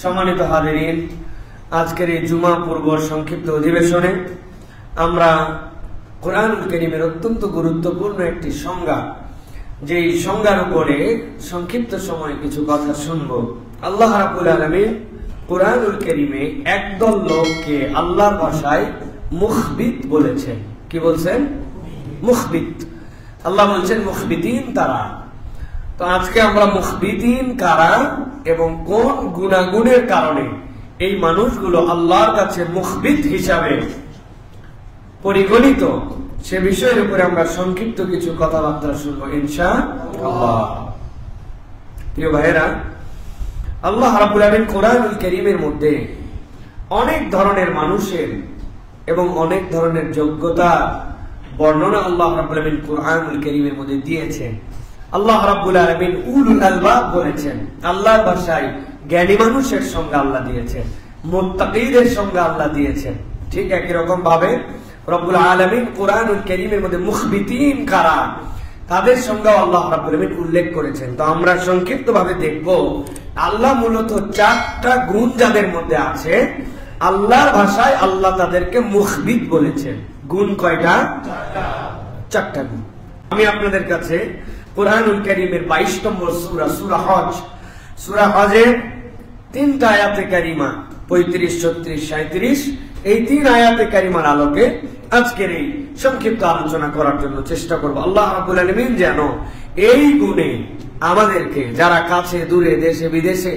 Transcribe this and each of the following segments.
সম্মানিত হাজিরিন, আজকের এই জুমা পূর্ব সংক্ষিপ্ত অধিবেশনে আমরা কোরআনুল কারীমের অত্যন্ত গুরুত্বপূর্ণ একটি সংজ্ঞা, যেই সংজ্ঞার উপরে সংক্ষিপ্ত সময় কিছু কথা শুনব। আল্লাহ রাব্বুল আলামিন কোরআনুল কারীমে একদল লোককে আল্লাহর ভাষায় মুখবিত বলেছেন। কি বলছেন? মুখবিত। আল্লাহ বলছেন মুখবিতিন তারা। তো আজকে আমরা মুখবিতিন কারা এবং কোন গুণাগুণের কারণে এই মানুষগুলো আল্লাহর কাছে মুখবিত হিসাবে পরিগণিত, সে বিষয়ের উপরে আমরা সংক্ষিপ্ত কিছু কথাবার্তা শুনবো ইনশাআল্লাহ। প্রিয় ভাইয়েরা, আল্লাহ রাব্বুল আলামিন কোরআনুল কারীমের মধ্যে অনেক ধরনের মানুষের এবং অনেক ধরনের যোগ্যতা বর্ণনা আল্লাহ রাব্বুল আলামিন কোরআনুল কারীমের মধ্যে দিয়েছেন। আল্লাহ রাব্বুল আলামিন উলুল আলবাব বলেছেন। আল্লাহর ভাষায় জ্ঞানী মানুষের সংজ্ঞা আল্লাহ দিয়েছেন, মুত্তাকিদের সংজ্ঞা আল্লাহ দিয়েছেন। ঠিক একই রকম ভাবে রব্বুল আলামিন কোরআনুল কারীমের মধ্যে মুখবিতিন কারা, তাদের সংজ্ঞাও আল্লাহ রাব্বুল আলামিন উল্লেখ করেছেন। তো আমরা সংক্ষিপ্ত ভাবে দেখব, আল্লাহ মূলত চারটা গুণ যাদের মধ্যে আছে, আল্লাহর ভাষায় আল্লাহ তাদেরকে মুখবিত বলেছেন। গুণ কয়টা? চারটা গুণ। আমি আপনাদের কাছে কোরআনুল কারীমের 22 নম্বর সূরা, সূরা হজ, সূরা হজের 3টা আয়াতে কারিমা 35, 36, 37, এই 3 আয়াতে কারিমার আলোকে আজকের এই সংক্ষিপ্ত আলোচনা করার জন্য চেষ্টা করব। আল্লাহ রাব্বুল আলামিন যেন এই গুণে আমাদেরকে, যারা কাছে দূরে দেশে বিদেশে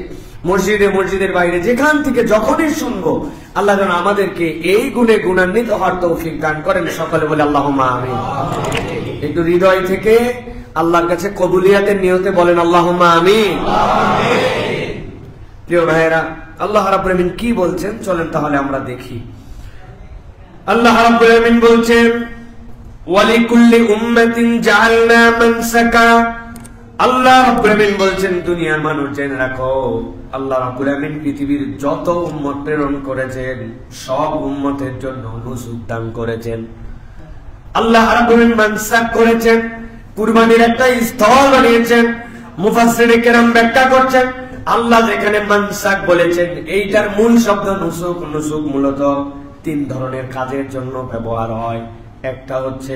মসজিদে মসজিদের বাইরে যেখান থেকে যখনই শুনবো, আল্লাহ যেন আমাদেরকে এই গুণে গুণান্বিত হওয়ার তৌফিক দান করেন। সকলে বলে আল্লাহুম্মা আমিন। একটু হৃদয় থেকে আল্লাহর কাছে কবুলিয়াতের নিয়তে বলেন আল্লাহুম্মা আমিন। প্রিয় ভাইয়েরা, আল্লাহ রাব্বুল আলামিন কি বলছেন চলেন তাহলে আমরা দেখি। আল্লাহ রাব্বুল আলামিন বলছেন, ওয়ালিকুল্লি উম্মাতিন জাআলনা মানসাকা। আল্লাহ রাব্বুল আলামিন বলছেন, দুনিয়ার মানুষ জেনে রাখো, আল্লাহ রাব্বুল আলামিন পৃথিবীর যত উম্মত প্রেরণ করেছেন সব উম্মতের জন্য নুসুক দান করেছেন। আল্লাহ রাব্বুল আলামিন মানসাক করেছেন, কুরবানির একটা স্থল বানিয়েছেন। মুফাসসিরে কেরাম ব্যাখ্যা করছেন, আল্লাহ যেখানে মানসাক বলেছেন এইটার মূল শব্দ নুসুক। নুসুক মূলত 3 ধরনের কাজের জন্য ব্যবহার হয়। একটা হচ্ছে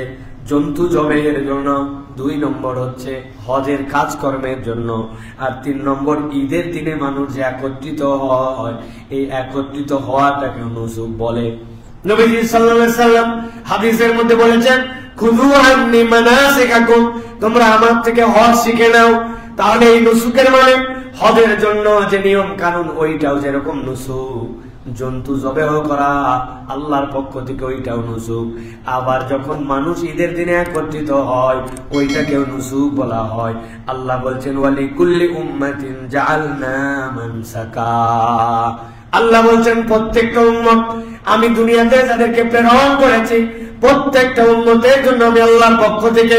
জন্তু জবেহের জন্য, 2 নম্বর হচ্ছে হজের কাজকর্মের জন্য, আর 3 নম্বর ঈদের দিনে মানুষ যে একত্রিত হয়, এই একত্রিত হওয়াটাকে নুসুক বলে। নবীজি সাল্লাল্লাহু আলাইহি সাল্লাম হাদিসের মধ্যে বলেছেন, খুযু আন্নী মানাসিকাকুম, তোমরা আমার থেকে হজ শিখে নাও। তাহলে এই নুসুকের মানে হজের জন্য যে নিয়ম কানুন, ওইটাও যেরকম নুসুক। জন্তু জবেহ করা আল্লাহর পক্ষ থেকে, ওইটাও নুসুক। আবার যখন মানুষ ঈদের দিনে একত্রিত হয়, ওইটাকেও নুসুক বলা হয়। আল্লাহ বলছেন, ওয়ালিকুল্লি উম্মাতিন জাআলনা মানসাকা। আল্লাহ বলছেন, প্রত্যেকটা উম্মত আমি দুনিয়াতে যাদেরকে প্রেরণ করেছি, প্রত্যেকটা উম্মতের জন্য আমি আল্লাহর পক্ষ থেকে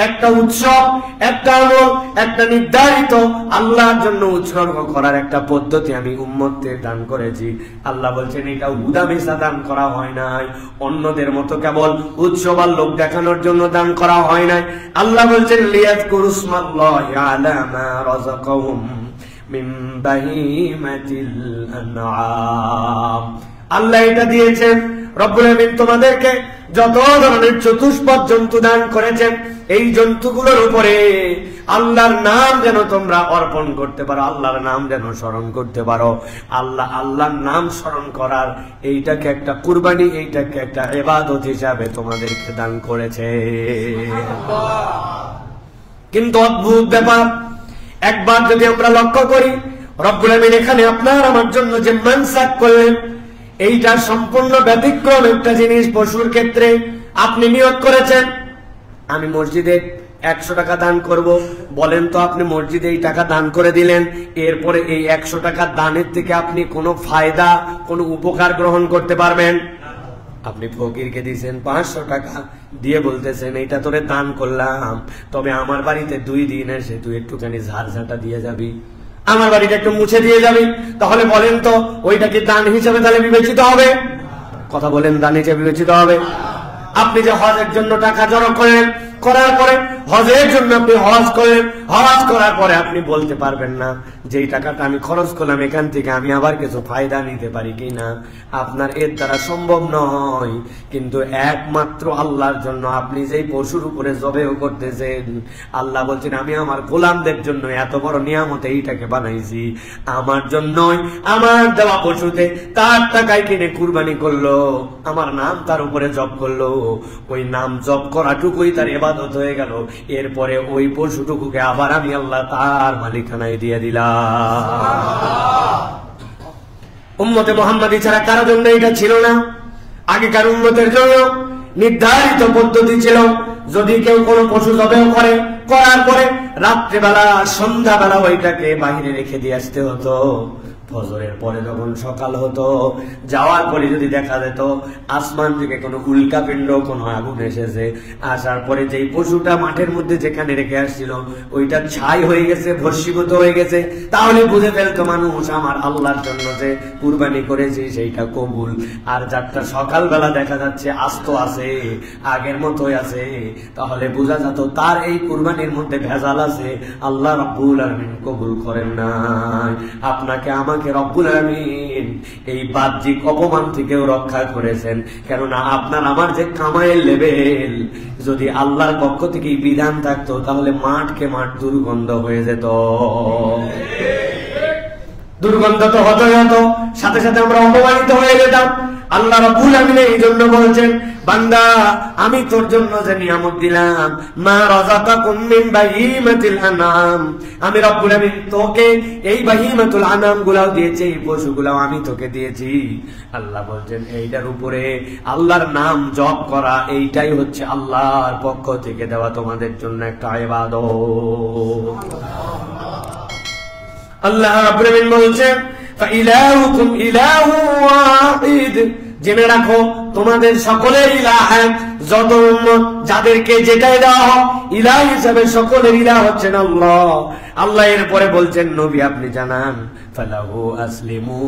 একটা উৎসব, একটা আমল, একটা নির্ধারিত আল্লাহর জন্য উৎসর্গ করার একটা পদ্ধতি আমি উম্মতদের দান করেছি। আল্লাহ বলছেন, এটা উদামিসা দান করা হয় নাই, অন্যদের মতো কেবল উৎসব আর লোক দেখানোর জন্য দান করা হয় নাই। আল্লাহ বলছেন, লিয়াযকুরু ইসমাল্লাহি আলা মা রাযাকাহুম মিন বাহিমাতিল আনআম। আল্লাহ এটা দিয়েছেন, রব্বুল আমিন তোমাদেরকে যত ধরনের চতুষ্পদ জন্তু দান করেছেন, এই জন্তুগুলোর উপরে আল্লাহর নাম যেন তোমরা অর্পণ করতে পারো, আল্লাহর নাম যেন স্মরণ করতে পারো। আল্লাহর নাম স্মরণ করার এইটাকে একটা কুরবানি, এইটাকে একটা ইবাদত হিসাবে তোমাদেরকে দান করেছে। কিন্তু অদ্ভুত ব্যাপার, একবার যদি আমরা লক্ষ্য করি, রব্বুল আমিন এখানে আপনার আমার জন্য যে মানসাক করলেন, এইটা সম্পূর্ণ ব্যতিক্রম একটা জিনিস। পশুর ক্ষেত্রে আপনি নিয়ত করেছেন, আমি মসজিদে 100 টাকা দান করব, বলেন তো আপনি মসজিদে এই টাকা দান করে দিলেন, এরপরে এই 100 টাকা দানের থেকে আপনি কোনো ফায়দা, কোনো উপকার গ্রহণ করতে পারবেন? আপনি ফকিরকে দিয়েছেন 500 টাকা, দিয়ে বলতেছেন এইটা তোরে দান করলাম, তবে আমার বাড়িতে 2 দিন এসে তুই একটুখানি ঝাড়ঝাঁটা দিয়ে যাবি, আমার বাড়িটা একটু মুছে দিয়ে যাবি। তাহলে বলেন তো ওইটা কি দান হিসেবে তাহলে বিবেচিত হবে? কথা বলেন, দান হিসেবে বিবেচিত হবে? আপনি যে হজের জন্য টাকা জড়ো করেন, করার পরে হজের জন্য আপনি হজ করেন, হজ করার পরে আপনি বলতে পারবেন না যে এই টাকাটা আমি খরচ করলাম এখান থেকে আমি আবার কিছু ফায়দা নিতে পারি কিনা। আপনার এর দ্বারা সম্ভব নয়। কিন্তু একমাত্র আল্লাহর জন্য আপনি যেই পশুর উপরে জবেহ করতেছেন, আল্লাহ বলছেন আমি আমার গোলামদের জন্য এত বড় নিয়ামত এইটাকে বানাইছি, আমার জন্যই আমার দেওয়া পশুতে তার টাকায় কিনে কুরবানি করলো, আমার নাম তার উপরে জপ করলো, ওই নাম জপ করাটুকুই তার ইবাদত হয়ে গেল। এরপরে ওই পশুটুকুকে আবার আমি আল্লাহ তার মালিকানায় দিয়ে দিলাম। উম্মতে মুহাম্মাদী ছাড়া কারো জন্য এটা ছিল না। আগেকার উম্মতের জন্য নির্ধারিত পদ্ধতি ছিল, যদি কেউ কোনো পশু জবেহ করে, করার পরে রাত্রেবেলা সন্ধ্যাবেলা ওইটাকে বাহিরে রেখে দিয়ে আসতে হতো। ফজরের পরে যখন সকাল হতো, যাওয়ার পরে যদি দেখা যেত আসমান থেকে কোনো উল্কাপিণ্ড, কোনো আগুন এসেছে, আসার পরে যেই পশুটা মাঠের মধ্যে যেখানে রেখে আসছিল ওইটা ছাই হয়ে গেছে, ভস্মীভূত হয়ে গেছে, তাহলে বুঝে ফেলতো মানুষ আমার আল্লাহর জন্য যে কুরবানি করেছি সেইটা কবুল। আর যারটা সকালবেলা দেখা যাচ্ছে আস্ত আছে, আগের মতোই আছে, তাহলে বোঝা যেত তার এই কুরবানির মধ্যে ভেজাল আছে, আল্লাহ রাব্বুল আলামিন কবুল করেন নাই। আপনাকে আমাকে রব্বুল আলামিন এই বাহ্যিক অপমান থেকেও রক্ষা করেছেন, কেননা আপনার আমার যে কামাইয়ের লেভেল, যদি আল্লাহর পক্ষ থেকে বিধান থাকতো তাহলে মাঠকে মাঠ দুর্গন্ধ হয়ে যেত। দুর্গন্ধ তো হতই হতো, সাথে সাথে আমরা অপমানিত হয়ে যেতাম। আল্লাহ রাব্বুল আলামিন এই জন্য বলছেন, বান্দা আমি তোর জন্য যে নিয়ামত দিলাম, মা রাযাকাকুম মিন বাহিমাতিল আনাম, আমি রব্বুল আলামিন তোকে এই বাহিমাতুল আনাম গুলাও দিয়েছি, এই পশুগুলাও আমি তোকে দিয়েছি। আল্লাহ বলছেন এইটার উপরে আল্লাহর নাম জপ করা, এইটাই হচ্ছে আল্লাহর পক্ষ থেকে দেওয়া তোমাদের জন্য একটা ইবাদত। আল্লাহ রাব্বুল আলামিন বলছেন, ফাইলাহুকুম ইলাহু ওয়াহিদ, জেনে রাখো তোমাদের সকলের ইলাহ এক। যত উম্মত যাদেরকে যেটাই দেওয়া হয় ইলাহ হিসাবে, সকলের ইলাহ হচ্ছেন আল্লাহ। আল্লাহ এরপরে বলছেন নবী আপনি জানান, ফালাহু আসলিমু,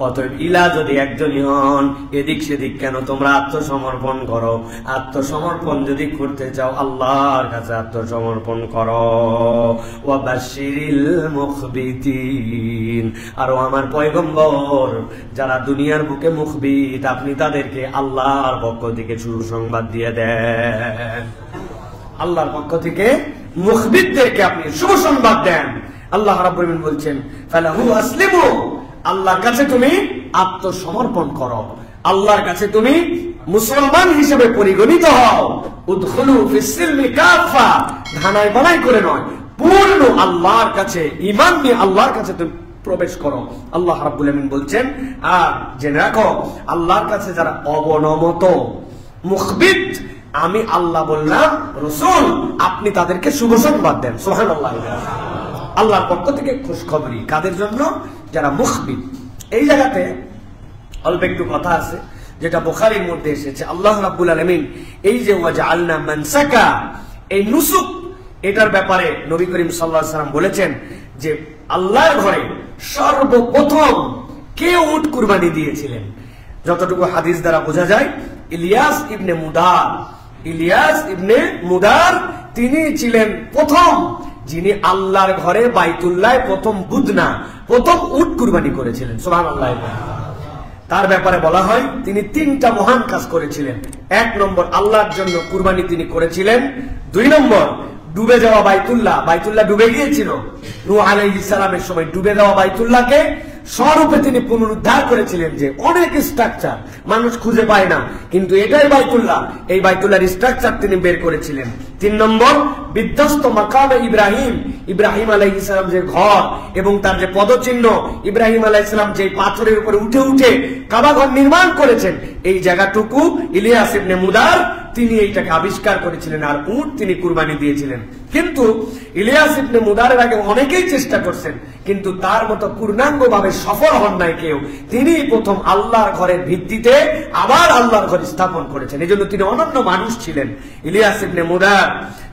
অতএব ইলাহ যদি একজনই হন, এদিক সেদিক কেন তোমরা আত্মসমর্পণ করো। আত্মসমর্পণ যদি করতে চাও আল্লাহর কাছে আত্মসমর্পণ করো। ওয়া বাশশিরিল মুখবিতিন, আর আমার পয়গম্বর যারা দুনিয়ার বুকে মুখবিত, আপনি তাদেরকে আল্লাহর পক্ষ থেকে সুসংবাদ দিয়ে দেন। আল্লাহর পক্ষ থেকে মুখবিতদেরকে আপনি সুসংবাদ দেন। আল্লাহ রাব্বুল আলামিন বলছেন, ফালাহু আসলিমু, আল্লাহর কাছে তুমি আত্মসমর্পণ করো, আল্লাহর কাছে তুমি মুসলমান হিসেবে পরিগণিত হও। উদখুলু ফিস সিলমি কাফা, ধানাই বানাই করে নয়, পূর্ণ আল্লাহর কাছে ঈমান নিয়ে আল্লাহর কাছে তুমি প্রবেশ করো। আল্লাহ রাব্বুল আলামিন বলছেন, আর জেনে রাখো আল্লাহর কাছে যারা অবনমত মুখবিত, আমি আল্লাহ বললাম রাসূল আপনি তাদেরকে শুভ সংবাদ দেন। সুবহানাল্লাহ, আল্লাহর পক্ষ থেকে খুশখবরি কাদের জন্য? যারা মুখবিত। এই জায়গাতে অল্প একটু কথা আছে যেটা বুখারীর মধ্যে এসেছে। আল্লাহ রাব্বুল আলামিন এই যে ওয়াজআলনা মানসাকা, এই নুসুক, এটার ব্যাপারে নবী করিম সাল্লাল্লাহু আলাইহি ওয়াসাল্লাম বলেছেন যে আল্লাহর ঘরে সর্বপ্রথম কে উট কুরবানি দিয়েছিলেন? যতটুকু হাদিস দ্বারা বোঝা যায়, ইলিয়াস ইবনে মুদার, ইলিয়াস ইবনে মুদার তিনি ছিলেন প্রথম যিনি আল্লাহর ঘরে বাইতুল্লাহ প্রথম বুদনা, প্রথম উট কুরবানি করেছিলেন। সুবহানাল্লাহ। তার ব্যাপারে বলা হয় তিনি তিনটা মহান কাজ করেছিলেন। 1 নম্বর আল্লাহর জন্য কুরবানি তিনি করেছিলেন। 2 নম্বর ডুবে যাওয়া বাইতুল্লাহ, বাইতুল্লাহ ডুবে গিয়েছিল, নূহ আলাইহিস সালামের সময় ডুবে যাওয়া বাইতুল্লাহকে স্বরূপে তিনি পুনরুদ্ধার করেছিলেন। যে অনেক স্ট্রাকচার মানুষ খুঁজে পায় না, কিন্তু এটাই বাইতুল্লাহ, এই বাইতুল্লাহর স্ট্রাকচার তিনি বের করেছিলেন। 3 নম্বর বিধ্বস্ত মাকামে ইব্রাহিম, ইব্রাহিম আলাইহিস সালাম যে ঘর এবং তার যে পদচিহ্ন, ইব্রাহিম আলাইহিস সালাম যে পাথরের উপরে উঠে উঠে কাবা ঘর নির্মাণ করেছেন, এই জায়গাটুকু ইলিয়াস ইবনে মুদার তিনি এইটাকে আবিষ্কার করেছিলেন, আর উট তিনি কুরবানি দিয়েছিলেন। কিন্তু ইলিয়াস ইবনে মুদারের আগে অনেকেই চেষ্টা করছেন, কিন্তু তার মতো পূর্ণাঙ্গভাবে সফল হন নাই কেউ। তিনি প্রথম আল্লাহর ঘরের ভিত্তিতে আবার আল্লাহর ঘর স্থাপন করেছেন, এই জন্য তিনি অনন্য মানুষ ছিলেন। ইলিয়াস ইবনে মুদার,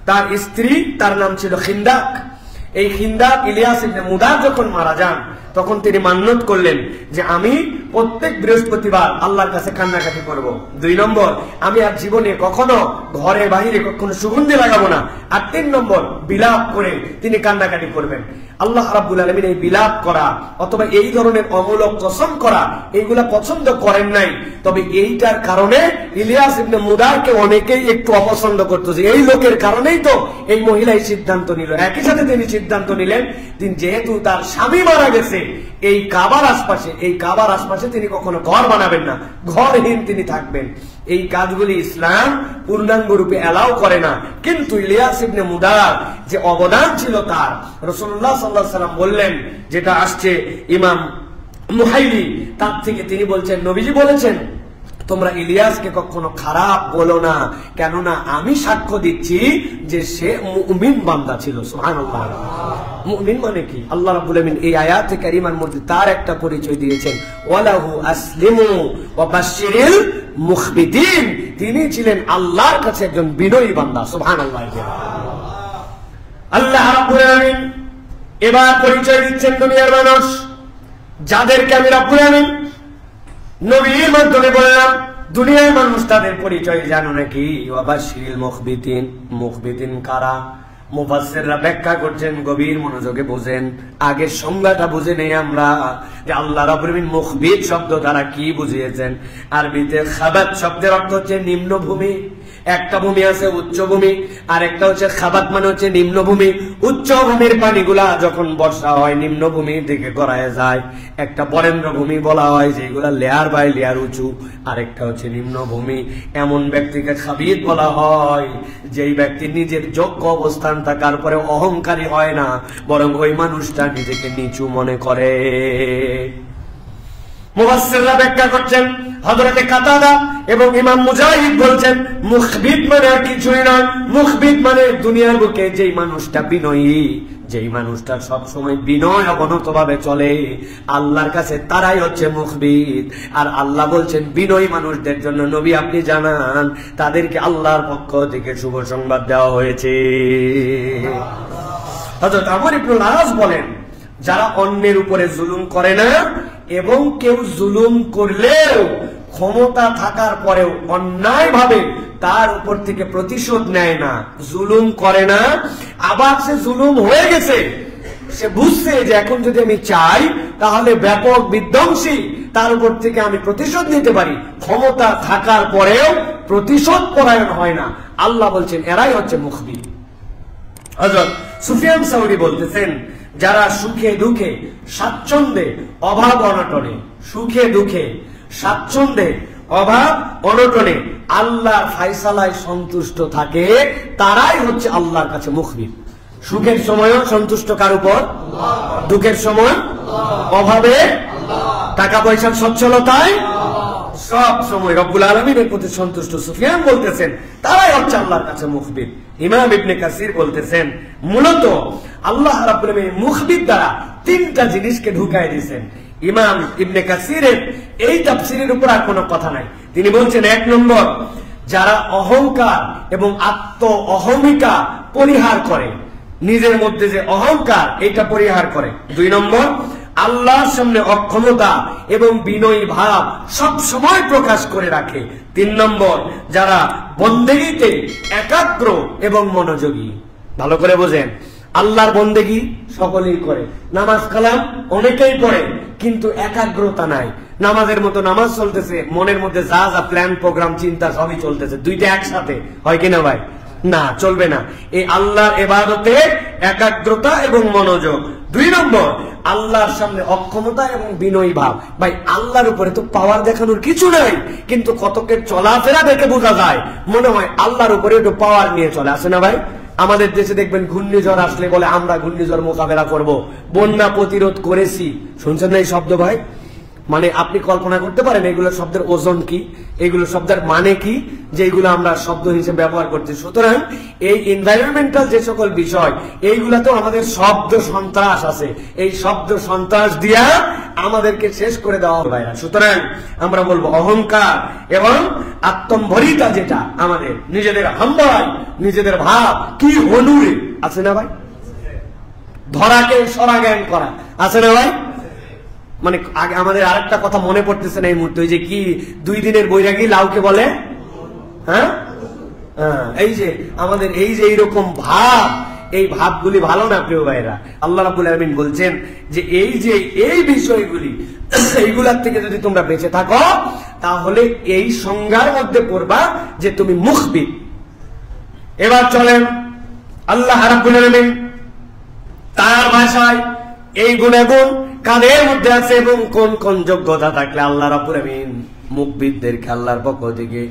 তার স্ত্রী, তার নাম ছিল খিন্দাক। এই খিন্দাক ইলিয়াস ইবনে মুদার যখন মারা যান, তখন তিনি মান্যত করলেন যে আমি প্রত্যেক বৃহস্পতিবার আল্লাহর কাছে কান্নাকাটি করব। 2 নম্বর, আমি আর জীবনে কখনো ঘরে বাহিরে কখনো সুগন্ধি লাগাবো না। আর 3 নম্বর, বিলাপ করে তিনি কান্নাকাটি করবেন। আল্লাহ রাব্বুল আলামিন এই বিলাপ করা অথবা এই ধরনের অমূলক কসম করা এইগুলা পছন্দ করেন নাই। তবে এইটার কারণে ইলিয়াস ইবনে মুদারকে অনেকেই একটু অপছন্দ করতো, যে এই লোকের কারণেই তো এই মহিলাই সিদ্ধান্ত নিল। একই সাথে তিনি সিদ্ধান্ত নিলেন, তিনি যেহেতু তার স্বামী মারা গেছে এই কাবার আশপাশে তিনি কখনো ঘর বানাবেন না, ঘরহীন তিনি থাকবেন। এই কাজগুলি ইসলাম পূর্ণাঙ্গ রূপে এলাও করে না। কিন্তু ইলিয়াস ইবনে মুদার যে অবদান ছিল তার, রাসূলুল্লাহ সাল্লাল্লাহু আলাইহি ওয়াসাল্লাম বললেন, যেটা আসছে ইমাম মুহাইলি তার থেকে, তিনি বলছেন নবীজি বলেছেন তোমরা ইলিয়াসকে কখনো খারাপ বলো না, কেননা আমি সাক্ষ্য দিচ্ছি যে সে মুমিন বান্দা ছিল। সুবহানাল্লাহ। মুমিন মানে কি? আল্লাহ রাব্বুল আলামিন এই আয়াতে কারিমার মধ্যে তার একটা পরিচয় দিয়েছেন, ওয়ালাহু আসলিমু ওয়া বাশশিরিল মুখবিতিন। তিনি ছিলেন আল্লাহর কাছে একজন বিনয়ী বান্দা। সুবহানাল্লাহ। আল্লাহ রাব্বুল আলামিন এবার পরিচয় দিচ্ছেন দুনিয়ার মানুষ যাদেরকে আমি রাব্বুল আলামিন নবীর মাধ্যমে বললাম, দুনিয়ার মানুষ তাদের পরিচয় জানো নাকি? ওয়াবাশশিরিল মুখবিতিন। মুখবিতিন কারা? মুফাসসিররা ব্যাখ্যা করছেন, গভীর মনোযোগে বোঝেন। আগে সংজ্ঞাটা বুঝে নেই আমরা যে আল্লাহ রাব্বুল আলামিন মুখবিত শব্দ দ্বারা কি বুঝিয়েছেন। আরবিতে খাবাত শব্দের অর্থ হচ্ছে নিম্নভূমি। একটা ভূমি আছে উচ্চভূমি, আর একটা হচ্ছে খাবাত মানে হচ্ছে নিম্নভূমি। উচ্চভূমির পানিগুলা যখন বর্ষা হয় নিম্নভূমির দিকে গড়ায় যায়। একটা বরেন্দ্র ভূমি বলা হয় যেগুলা লেয়ার বাই লেয়ার উঁচু, আর একটা হচ্ছে নিম্নভূমি। এমন ব্যক্তিকে খাবিত বলা হয় যেই ব্যক্তি নিজের যোগ্য অবস্থান থাকার পরে অহংকারী হয় না, বরং ওই মানুষটা নিজেকে নিচু মনে করে। মুফাসসিররা ব্যাখ্যা করছেন, হযরতে কাতাদা এবং ইমাম মুজাহিদ বলছেন মুখবিত মানে আর কিছুই নয়। মুখবিত মানে দুনিয়ার বুকে যেই মানুষটা বিনয়ী, যেই মানুষটা সব সময় বিনয় অবনত ভাবে চলে, আল্লাহর কাছে তারাই হচ্ছে মুখবিত। আর আল্লাহ বলছেন বিনয়ী মানুষদের জন্য নবী আপনি জানান তাদেরকে আল্লাহর পক্ষ থেকে শুভ সংবাদ দেওয়া হয়েছে। হযরত আমর ইবনুল আস বলেন, যারা অন্যের উপরে জুলুম করে না এবং কেউ জুলুম করলেও ক্ষমতা থাকার পরেও অন্যায় ভাবে তার উপর থেকে প্রতিশোধ নেয় না, জুলুম করে না, আবার সে জুলুম হয়ে গেছে, সে বুঝছে যে এখন যদি আমি চাই তাহলে ব্যাপক বিধ্বংসী তার উপর থেকে আমি প্রতিশোধ নিতে পারি, ক্ষমতা থাকার পরেও প্রতিশোধ পরায়ণ হয় না, আল্লাহ বলছেন এরাই হচ্ছে মুখবিত। হযরত সুফিয়ান সাউরি বলতেছেন, যারা সুখে দুঃখে স্বাচ্ছন্দ্যে অভাব অনটনে, সুখে দুঃখে স্বাচ্ছন্দ্যে অভাব অনটনে আল্লাহর ফায়সালায় সন্তুষ্ট থাকে, তারাই হচ্ছে আল্লাহর কাছে মুখবিত। সুখের সময়ও সন্তুষ্ট কার উপর? দুঃখের সময়, অভাবে, টাকা পয়সার সচ্ছলতায় সব সময় রব্বুল আলামিনের প্রতি সন্তুষ্ট সুফিয়ান বলতেছেন তারাই হচ্ছে আল্লাহর কাছে মুখবিত। ইমাম ইবনে কাসির বলতেছেন মূলত আল্লাহ রাব্বুল আলামিন মুখবিত দ্বারা 3টা জিনিসকে ঢুকায় দিয়েছেন। ইমাম ইবনে কাসিরের এই তাফসীরের উপর আর কোনো কথা নাই। তিনি বলছেন 1 নম্বর, যারা অহংকার এবং আত্ম অহমিকা পরিহার করে, নিজের মধ্যে যে অহংকার এটা পরিহার করে। 2 নম্বর, আল্লাহর সামনে অক্ষমতা এবং বিনয়ী ভাব সব সময় প্রকাশ করে রাখে। 3 নম্বর, যারা বন্দেগীতে একাগ্র এবং মনোযোগী। ভালো করে বোঝেন, আল্লাহর বন্দেগী সকলেই করে, নামাজ কালাম অনেকেই পড়ে, কিন্তু একাগ্রতা নাই। নামাজের মতো নামাজ চলতেছে, মনের মধ্যে যা যা প্ল্যান প্রোগ্রাম চিন্তা সবই চলতেছে, দুইটা একসাথে হয় কিনা ভাই? না, চলবে না। এই আল্লাহর ইবাদতে একাগ্রতা এবং মনোযোগ। 2 নম্বর, আল্লাহর সামনে অক্ষমতা এবং বিনয়ী ভাব। ভাই আল্লাহর উপরে তো পাওয়ার দেখানোর কিছু নাই, কিন্তু কতকের চলাফেরা দেখে বোঝা যায় মনে হয় আল্লাহর উপরে একটু পাওয়ার নিয়ে চলে আসে না ভাই? আমাদের দেশে দেখবেন ঘূর্ণিঝড় আসলে বলে আমরা ঘূর্ণিঝড় মোকাবেলা করব, বন্যা প্রতিরোধ করেছি। শুনছেন না এই শব্দ ভাই? মানে আপনি কল্পনা করতে পারেন এগুলো শব্দের ওজন কি, এগুলো শব্দের মানে কি, যেগুলো আমরা শব্দ হিসেবে ব্যবহার করছি। সুতরাং এই এনভায়রনমেন্টাল যে সকল বিষয় এইগুলাতেও আমাদের শব্দ সন্ত্রাস আছে, এই শব্দ সন্ত্রাস দিয়া আমাদেরকে শেষ করে দেওয়া হবে। সুতরাং আমরা বলবো অহংকার এবং আত্মম্ভরিতা, যেটা আমাদের নিজেদের হাম্বাই, নিজেদের ভাব কি হনুরে আছে না ভাই? ধরাকে সরা জ্ঞান করা আছে না ভাই? মানে আগে আমাদের আরেকটা কথা মনে পড়তেছে না এই মুহূর্তে, ওই যে কি 2 দিনের বৈরাগী লাউকে বলে, হ্যাঁ এই যে আমাদের এই যে এইরকম ভাব, এই ভাবগুলি ভালো না প্রিয় ভাইরা। আল্লাহ রাব্বুল আলামিন বলছেন যে এই বিষয়গুলি এইগুলার থেকে যদি তোমরা বেঁচে থাকো তাহলে এই সংজ্ঞার মধ্যে পড়বা যে তুমি মুখবির। এবার চলেন আল্লাহ রাব্বুল আলামিন তার ভাষায় এই গুণাগুণ কাদের মধ্যে আছে এবং কোন কোন যোগ্যতা থাকলে আল্লাহ রাব্বুল আলামিন মুখবিরদেরকে আল্লাহর পক্ষ থেকে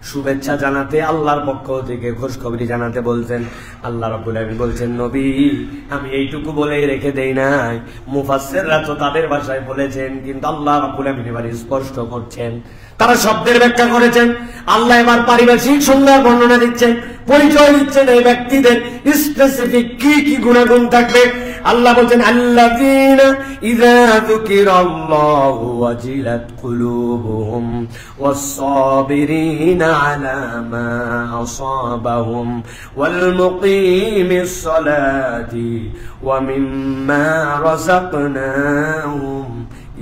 শুভেচ্ছা জানাতে, আল্লাহর পক্ষ থেকে খুশখবরি জানাতে বলছেন। আল্লাহ রাব্বুল আলামিন বলছেন, নবী আমি এইটুকু বলেই রেখে দেই নাই, মুফাসসিররা তো তাদের ভাষায় বলেছেন, কিন্তু আল্লাহ রাব্বুল আলামিন এবার স্পষ্ট করছেন, তারা শব্দের ব্যাখ্যা করেছেন। আল্লাহ এবার পারিভাষিক সংজ্ঞার বর্ণনা দিচ্ছেন, পরিচয় দিচ্ছেন এই ব্যক্তিদের স্পেসিফিক কি কি গুণাগুণ থাকবে। আল্লাহ বলছেন, আল্লাযীনা ইযা যুকিরাল্লাহু ওয়াজিলাত কুলুবুহুম ওয়াস-সাবিরিনা আলা মা আসাবাহুম ওয়াল মুকিমিস সালাতি ওয়া মিম্মা রাযাকনাহুম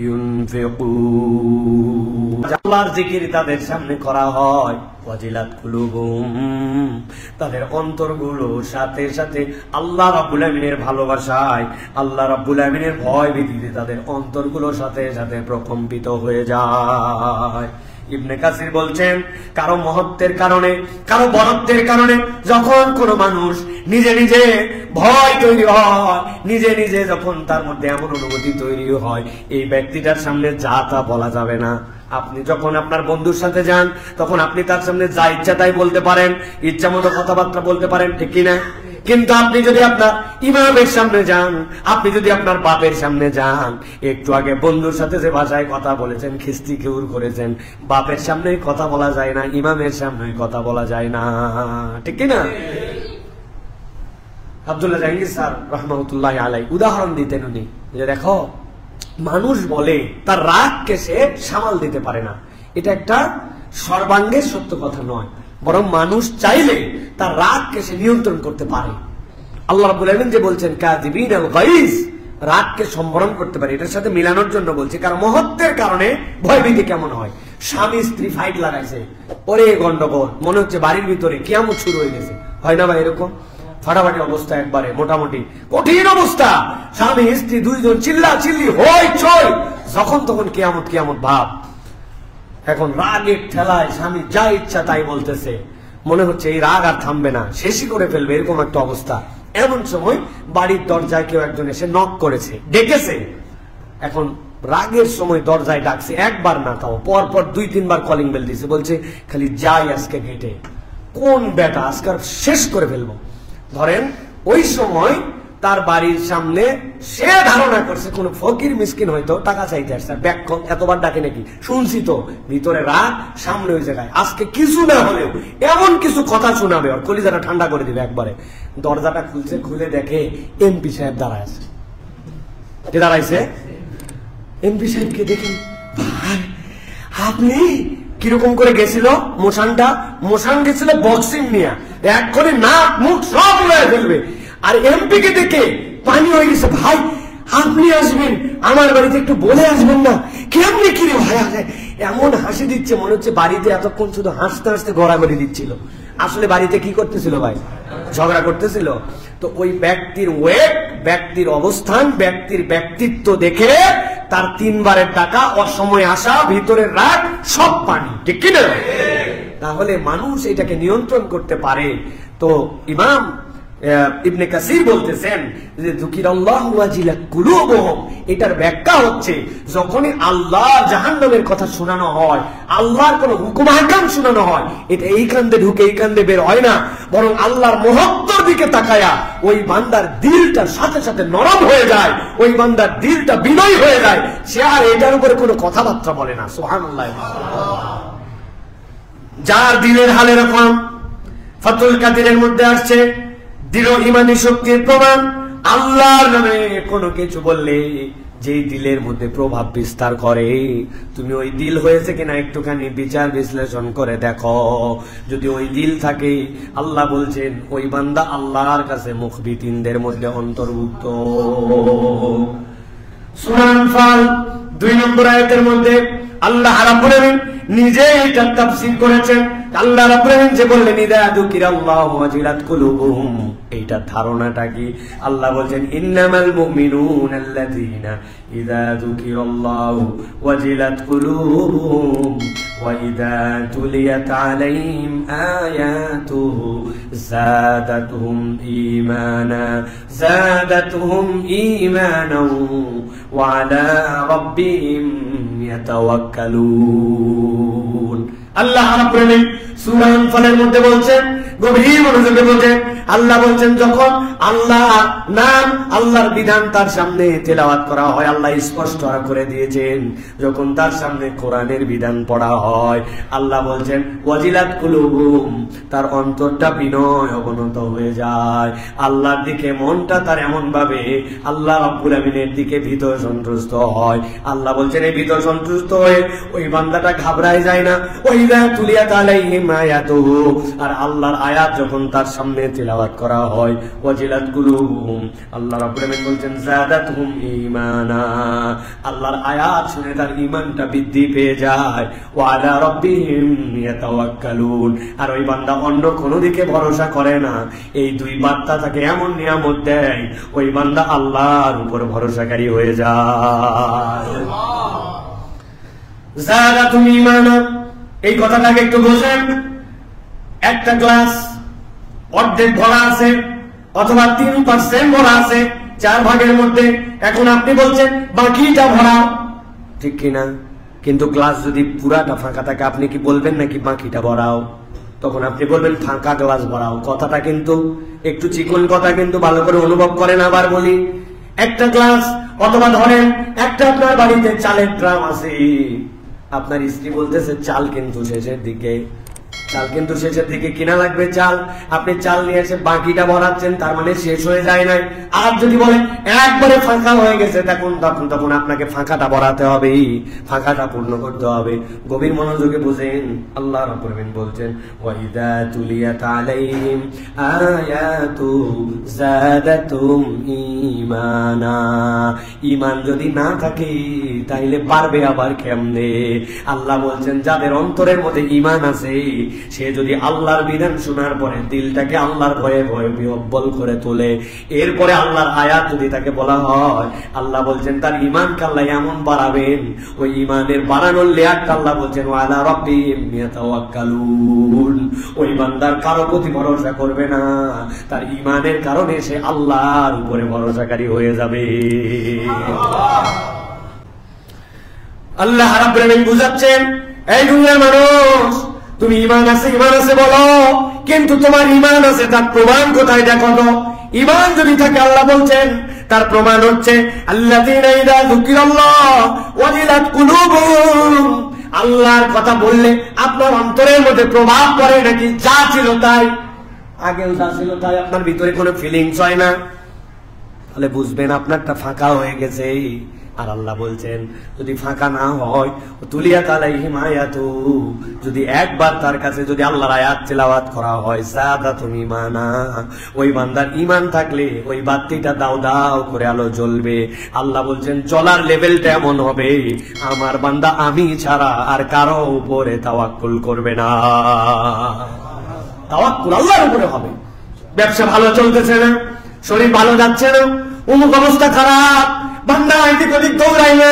ইউনফিকুন। আল্লাহর জিকির তাদের সামনে করা হয়, ওয়াজিলাত কুলুবুহুম তাদের অন্তরগুলো সাথে সাথে আল্লাহ রাব্বুল আলামিনের ভালোবাসায়, আল্লাহ রাব্বুল আলামিনের ভয় ভীতিতে তাদের অন্তরগুলো সাথে সাথে প্রকম্পিত হয়ে যায়। ইবনে কাসির বলছেন, কারো মহত্বের কারণে, কারো বরত্বের কারণে যখন কোন মানুষ নিজে নিজে ভয় তৈরি হয়, নিজে নিজে যখন তার মধ্যে এমন অনুভূতি তৈরি হয়, এই ব্যক্তিটার সামনে যা তা বলা যাবে না। আপনি যখন আপনার বন্ধুর সাথে যান তখন আপনি তার সামনে যা ইচ্ছা তাই বলতে পারেন, ইচ্ছা মতো কথাবার্তা বলতে পারেন, ঠিক কিনা? কিন্তু আপনি যদি আপনার ইমামের সামনে যান, আপনি যদি আপনার বাপের সামনে যান, একটু আগে বন্ধুর সাথে যে ভাষায় কথা বলেছেন, খিস্তি খেউর করেছেন, বাপের সামনে কথা বলা যায় না, ইমামের সামনে কথা বলা যায় না, ঠিক কিনা? আব্দুল্লাহ জাহাঙ্গীর স্যার রহমাতুল্লাহ আলাই উদাহরণ দিতেন উনি, যে দেখো মানুষ বলে তার রাগকে সে সামাল দিতে পারে না, এটা একটা সর্বাঙ্গের সত্য কথা নয়, বরং মানুষ চাইলে তার রাগকে সে নিয়ন্ত্রণ করতে পারে। আল্লাহ রাব্বুল আলামিন যে বলছেন কাযিবিনাল গাইজ, রাগকে সম্বরণ করতে পারে, এটার সাথে মিলানোর জন্য বলছে। কারণ মহত্বের কারণে ভয়ভীতি কেমন হয়, স্বামী স্ত্রী ফাইট লাগাইছে, ওরে গন্ডগোল, মনে হচ্ছে বাড়ির ভিতরে কিয়ামত শুরু হয়ে গেছে, হয় না ভাই এরকম? ফাটাফাটি অবস্থা, একবারে মোটামুটি কঠিন অবস্থা, স্বামী স্ত্রী দুইজন চিল্লা চিল্লি হই চই, যখন তখন কিয়ামত কিয়ামত ভাব। এখন রাগের ঠেলায় স্বামী যা ইচ্ছা তাই বলতেছে, মনে হচ্ছে এই রাগ আর থামবে না, শেষই করে ফেলবে, এরকম একটা অবস্থা। এমন সময় বাড়ির দরজায় কেউ একজন এসে নক করেছে, ডেকেছে। এখন রাগের সময় দরজায় ডাকছে, একবার না তাও পর পর 2-3 বার কলিং বেল দিছে, বলছে খালি যাই আজকে গেটে, কোন বেটা আজকে শেষ করে ফেলবো। ধরেন ওই সময় তার বাড়ির সামনে সে ধারণা করছে কোন ফকির মিসকিন হয়তো টাকা চাইতে আসছে, ব্যাককম এতবার ডাকে নাকি শুনছি তো, ভিতরে রাগ, সামনে ওই জায়গায় আজকে কিছু না হলেও এমন কিছু কথা শোনাবে, ওর কলিজাটা ঠান্ডা করে দিবে একবারে। দরজাটা খুলছে, খুলে দেখে এমপি সাহেব দাঁড়ায় আছে। দাঁড়াইছে এমপি সাহেবকে দেখেন, আপনি কিরকম করে গেছিল মোশানটা? মোশান গেছিল বক্সিং নিয়ে, এক করে নাক মুখ সব উড়ায় ফেলবে। আর এমপি কে দেখে পানি হয়ে গেছে, ভাই আপনি আসবেন আমার বাড়িতে, একটু বলে আসবেন না? কেমনি কিরে ভাই, এমন হাসি দিচ্ছে মনে হচ্ছে বাড়িতে এতক্ষণ শুধু হাসতে হাসতে গড়াগড়ি দিচ্ছিল, আসলে বাড়িতে কি করতেছিল ভাই? ঝগড়া করতেছিল। তো ওই ব্যক্তির ওয়েট, ব্যক্তির অবস্থান, ব্যক্তির ব্যক্তিত্ব দেখে তার 3 বারের টাকা, অসময়ে আসা, ভিতরের রাগ, সব পানি, ঠিক কিনা? তাহলে মানুষ এটাকে নিয়ন্ত্রণ করতে পারে। তো ইমাম ইবনে কাসির বলতেছেন যে যুকিরাল্লাহু ওয়াজিলাত কুলুবুহুম, এটার ব্যাখ্যা হচ্ছে যখনই আল্লাহ জাহান্নামের কথা শোনানো হয়, আল্লাহর কোন হুকুম আহকাম শোনানো হয়, এটা এই কান্দে ঢুকে এই কান্দে বের হয় না, বরং আল্লাহর মহত্বর দিকে তাকায়া ওই বান্দার দিলটা সাথে সাথে নরম হয়ে যায়, ওই বান্দার দিলটা বিনয়ী হয়ে যায়, সে আর এটার উপরে কোনো কথাবার্তা বলে না। সুবহানাল্লাহ। যার দিলের হাল এরকম, ফাতুল কাদিরের মধ্যে আসছে দৃঢ় ইমানি শক্তির প্রমাণ, আল্লাহর নামে কোনো কিছু বললে যেই দিলের মধ্যে প্রভাব বিস্তার করে, তুমি ওই দিল হয়েছে কিনা একটুখানি বিচার বিশ্লেষণ করে দেখো। যদি ওই দিল থাকে, আল্লাহ বলছেন ওই বান্দা আল্লাহর কাছে মুখবিতীনদের মধ্যে অন্তর্ভুক্ত। সূরা আনফাল 2 নম্বর আয়াতের মধ্যে আল্লাহ রাব্বুল আলামিন নিজেই এটা তাফসীর করেছেন। আল্লাহ রাব্বুল আলামিন যে বললেন ইযা যুকিরাল্লাহু ওয়াজিলাত কুলুবুহুম, এইটা ধারণাটা কি? আল্লাহ বলেন ইন্নামাল মুমিনুনা আল্লাযীনা ইযা যুকিরাল্লাহু ওয়াজিলাত কুলুবুহুম ওয়া ইযা তুলিয়াত আলাইহিম আয়াতুহু যাদাতুহুম ঈমানা ওয়া আলা রাব্বিহিম ইয়াতাওয়াক্কালুন। আল্লাহ রাব্বুল আলামিন সূরা আনফালের মধ্যে বলছেন, গভীর মনোযোগে বলছেন, আল্লাহ বলছেন যখন আল্লাহ নাম আল্লাহর বিধান তার সামনে তেলাওয়াত করা হয়, আল্লাহ স্পষ্ট করে দিয়েছেন যখন তার সামনে কোরআনের বিধান পড়া হয়, আল্লাহ বলছেন ওয়াজিলাত কুলুবুহুম, তার অন্তরটা বিনয় অবনত হয়ে যায়, আল্লাহর দিকে মনটা তার এমন ভাবে আল্লাহ রাব্বুল আমিনের দিকে ভীত সন্ত্রস্ত হয়। আল্লাহ বলছেন এই ভীত সন্ত্রস্ত হয়ে ওই বান্দাটা ঘাবড়ায় যায় না। ওয়াইদা তুলিয়াত আলাইহিম আয়াতুহু, আর আল্লাহর আয়াত যখন তার সামনে তেলাওয়াত করা হয়, ওয়াজিলাত কুলুবুহুম, আল্লাহ রাব্বুল আমিন বলছেন যাদাতুহুম ঈমানা, আল্লাহর আয়াত শুনে তার ঈমানটা বৃদ্ধি পেয়ে যায়। ওয়া আলা রাব্বিহিম ইয়াতাওয়াক্কালুন, আর ওই বান্দা অন্য কোনো দিকে ভরসা করে না। এই 2 বার্তা তাকে এমন নিয়ামত দেয়, ওই বান্দা আল্লাহর উপর ভরসাকারী হয়ে যায়। যাদাতুহুম ঈমানা, এই কথাটাকে একটু বোঝেন। একটা গ্লাস অর্ধেক ভরা আছে অথবা 3% ভরা আছে 4 ভাগের মধ্যে, এখন আপনি বলছেন বাকিটা ভরাও, ঠিক কিনা? কিন্তু গ্লাস যদি পুরাটা ফাঁকা থাকে আপনি কি বলবেন নাকি বাকিটা ভরাও? তখন আপনি বলবেন ফাঁকা গ্লাস ভরাও। কথাটা কিন্তু একটু চিকন কথা, কিন্তু ভালো করে অনুভব করেন। আবার বলি, একটা গ্লাস অথবা ধরেন একটা আপনার বাড়িতে চালের ড্রাম আছে, আপনার স্ত্রী বলতেছে চাল কিন্তু শেষের দিকে, চাল কিন্তু শেষের দিকে কিনা লাগবে চাল, আপনি চাল নিয়ে এসে বাকিটা ভরাচ্ছেন, তার মানে শেষ হয়ে যায় নাই। আর যদি বলেন একবারে ফাঁকা হয়ে গেছে, তখন আপনাকে ফাঁকাটা ভরাতে হবে, ফাঁকাটা পূর্ণ করতে হবে। গভীর মনোযোগে বুঝেন, আল্লাহ রাব্বুল আমিন বলছেন ওয়াইদা তুলিয়াত আলাইহিম আয়াতু যাদাতুহুম ঈমানা, ঈমান যদি না থাকে তাইলে পারবে আবার কেমনে? আল্লাহ বলছেন যাদের অন্তরের মধ্যে ঈমান আছে, সে যদি আল্লাহর বিধান শোনার পরে দিলটাকে আল্লাহর ভয়ে ভয়ে বিহ্বল করে তোলে, এরপরে আল্লাহর আয়াত যদি তাকে বলা হয়, আল্লাহ বলছেন তার ঈমানকে আল্লাহ এমন বাড়াবেন, ওই ঈমানের বাড়ানোর লেয়ারটা আল্লাহ বলছেন ওয়া আলা রাব্বিহিম ইয়াতাওয়াক্কালুন, ওই বান্দার কারো প্রতি ভরসা করবে না, তার ঈমানের কারণে সে আল্লাহর উপরে ভরসাকারী হয়ে যাবে। আল্লাহ রাব্বুল আমিন বুঝাচ্ছেন, এই দুনিয়ার মানুষ, তুমি ঈমান আছে বলো, কিন্তু তোমার ঈমান আছে তার প্রমাণ কোথায় দেখো তো? ঈমান যদি থাকে, আল্লাহ বলছেন তার প্রমাণ হচ্ছে আল্লাযীনা ইযা যুকিরাল্লাহ ওয়াজিলাত কুলুবুহুম, আল্লাহর কথা বললে আপনার অন্তরের মধ্যে প্রভাব পড়ে নাকি? যা ছিল তাই, আগেও যা ছিল তাই, আপনার ভিতরে কোনো ফিলিংস হয় না, তাহলে বুঝবেন আপনারটা ফাঁকা হয়ে গেছে। আর আল্লাহ বলছেন যদি ফাঁকা না হয়, তুলিয়াত আলাইহিম আয়াতু, যদি একবার তার কাছে যদি আল্লাহর আয়াত তেলাওয়াত করা হয়, যাদাতুহুম ঈমানা, ওই বান্দার ঈমান থাকলে ওই বাতিটা দাও দাও করে আলো জ্বলবে। আল্লাহ বলছেন চলার লেভেলটা এমন হবে, আমার বান্দা আমি ছাড়া আর কারো উপরে তাওয়াক্কুল করবে না, তাওয়াক্কুল আল্লাহর উপরে হবে। ব্যবসা ভালো চলতেছে না, শরীর ভালো যাচ্ছে না, অমুক অবস্থা খারাপ, বান্দা এদিক ওদিক দৌড়ায় না,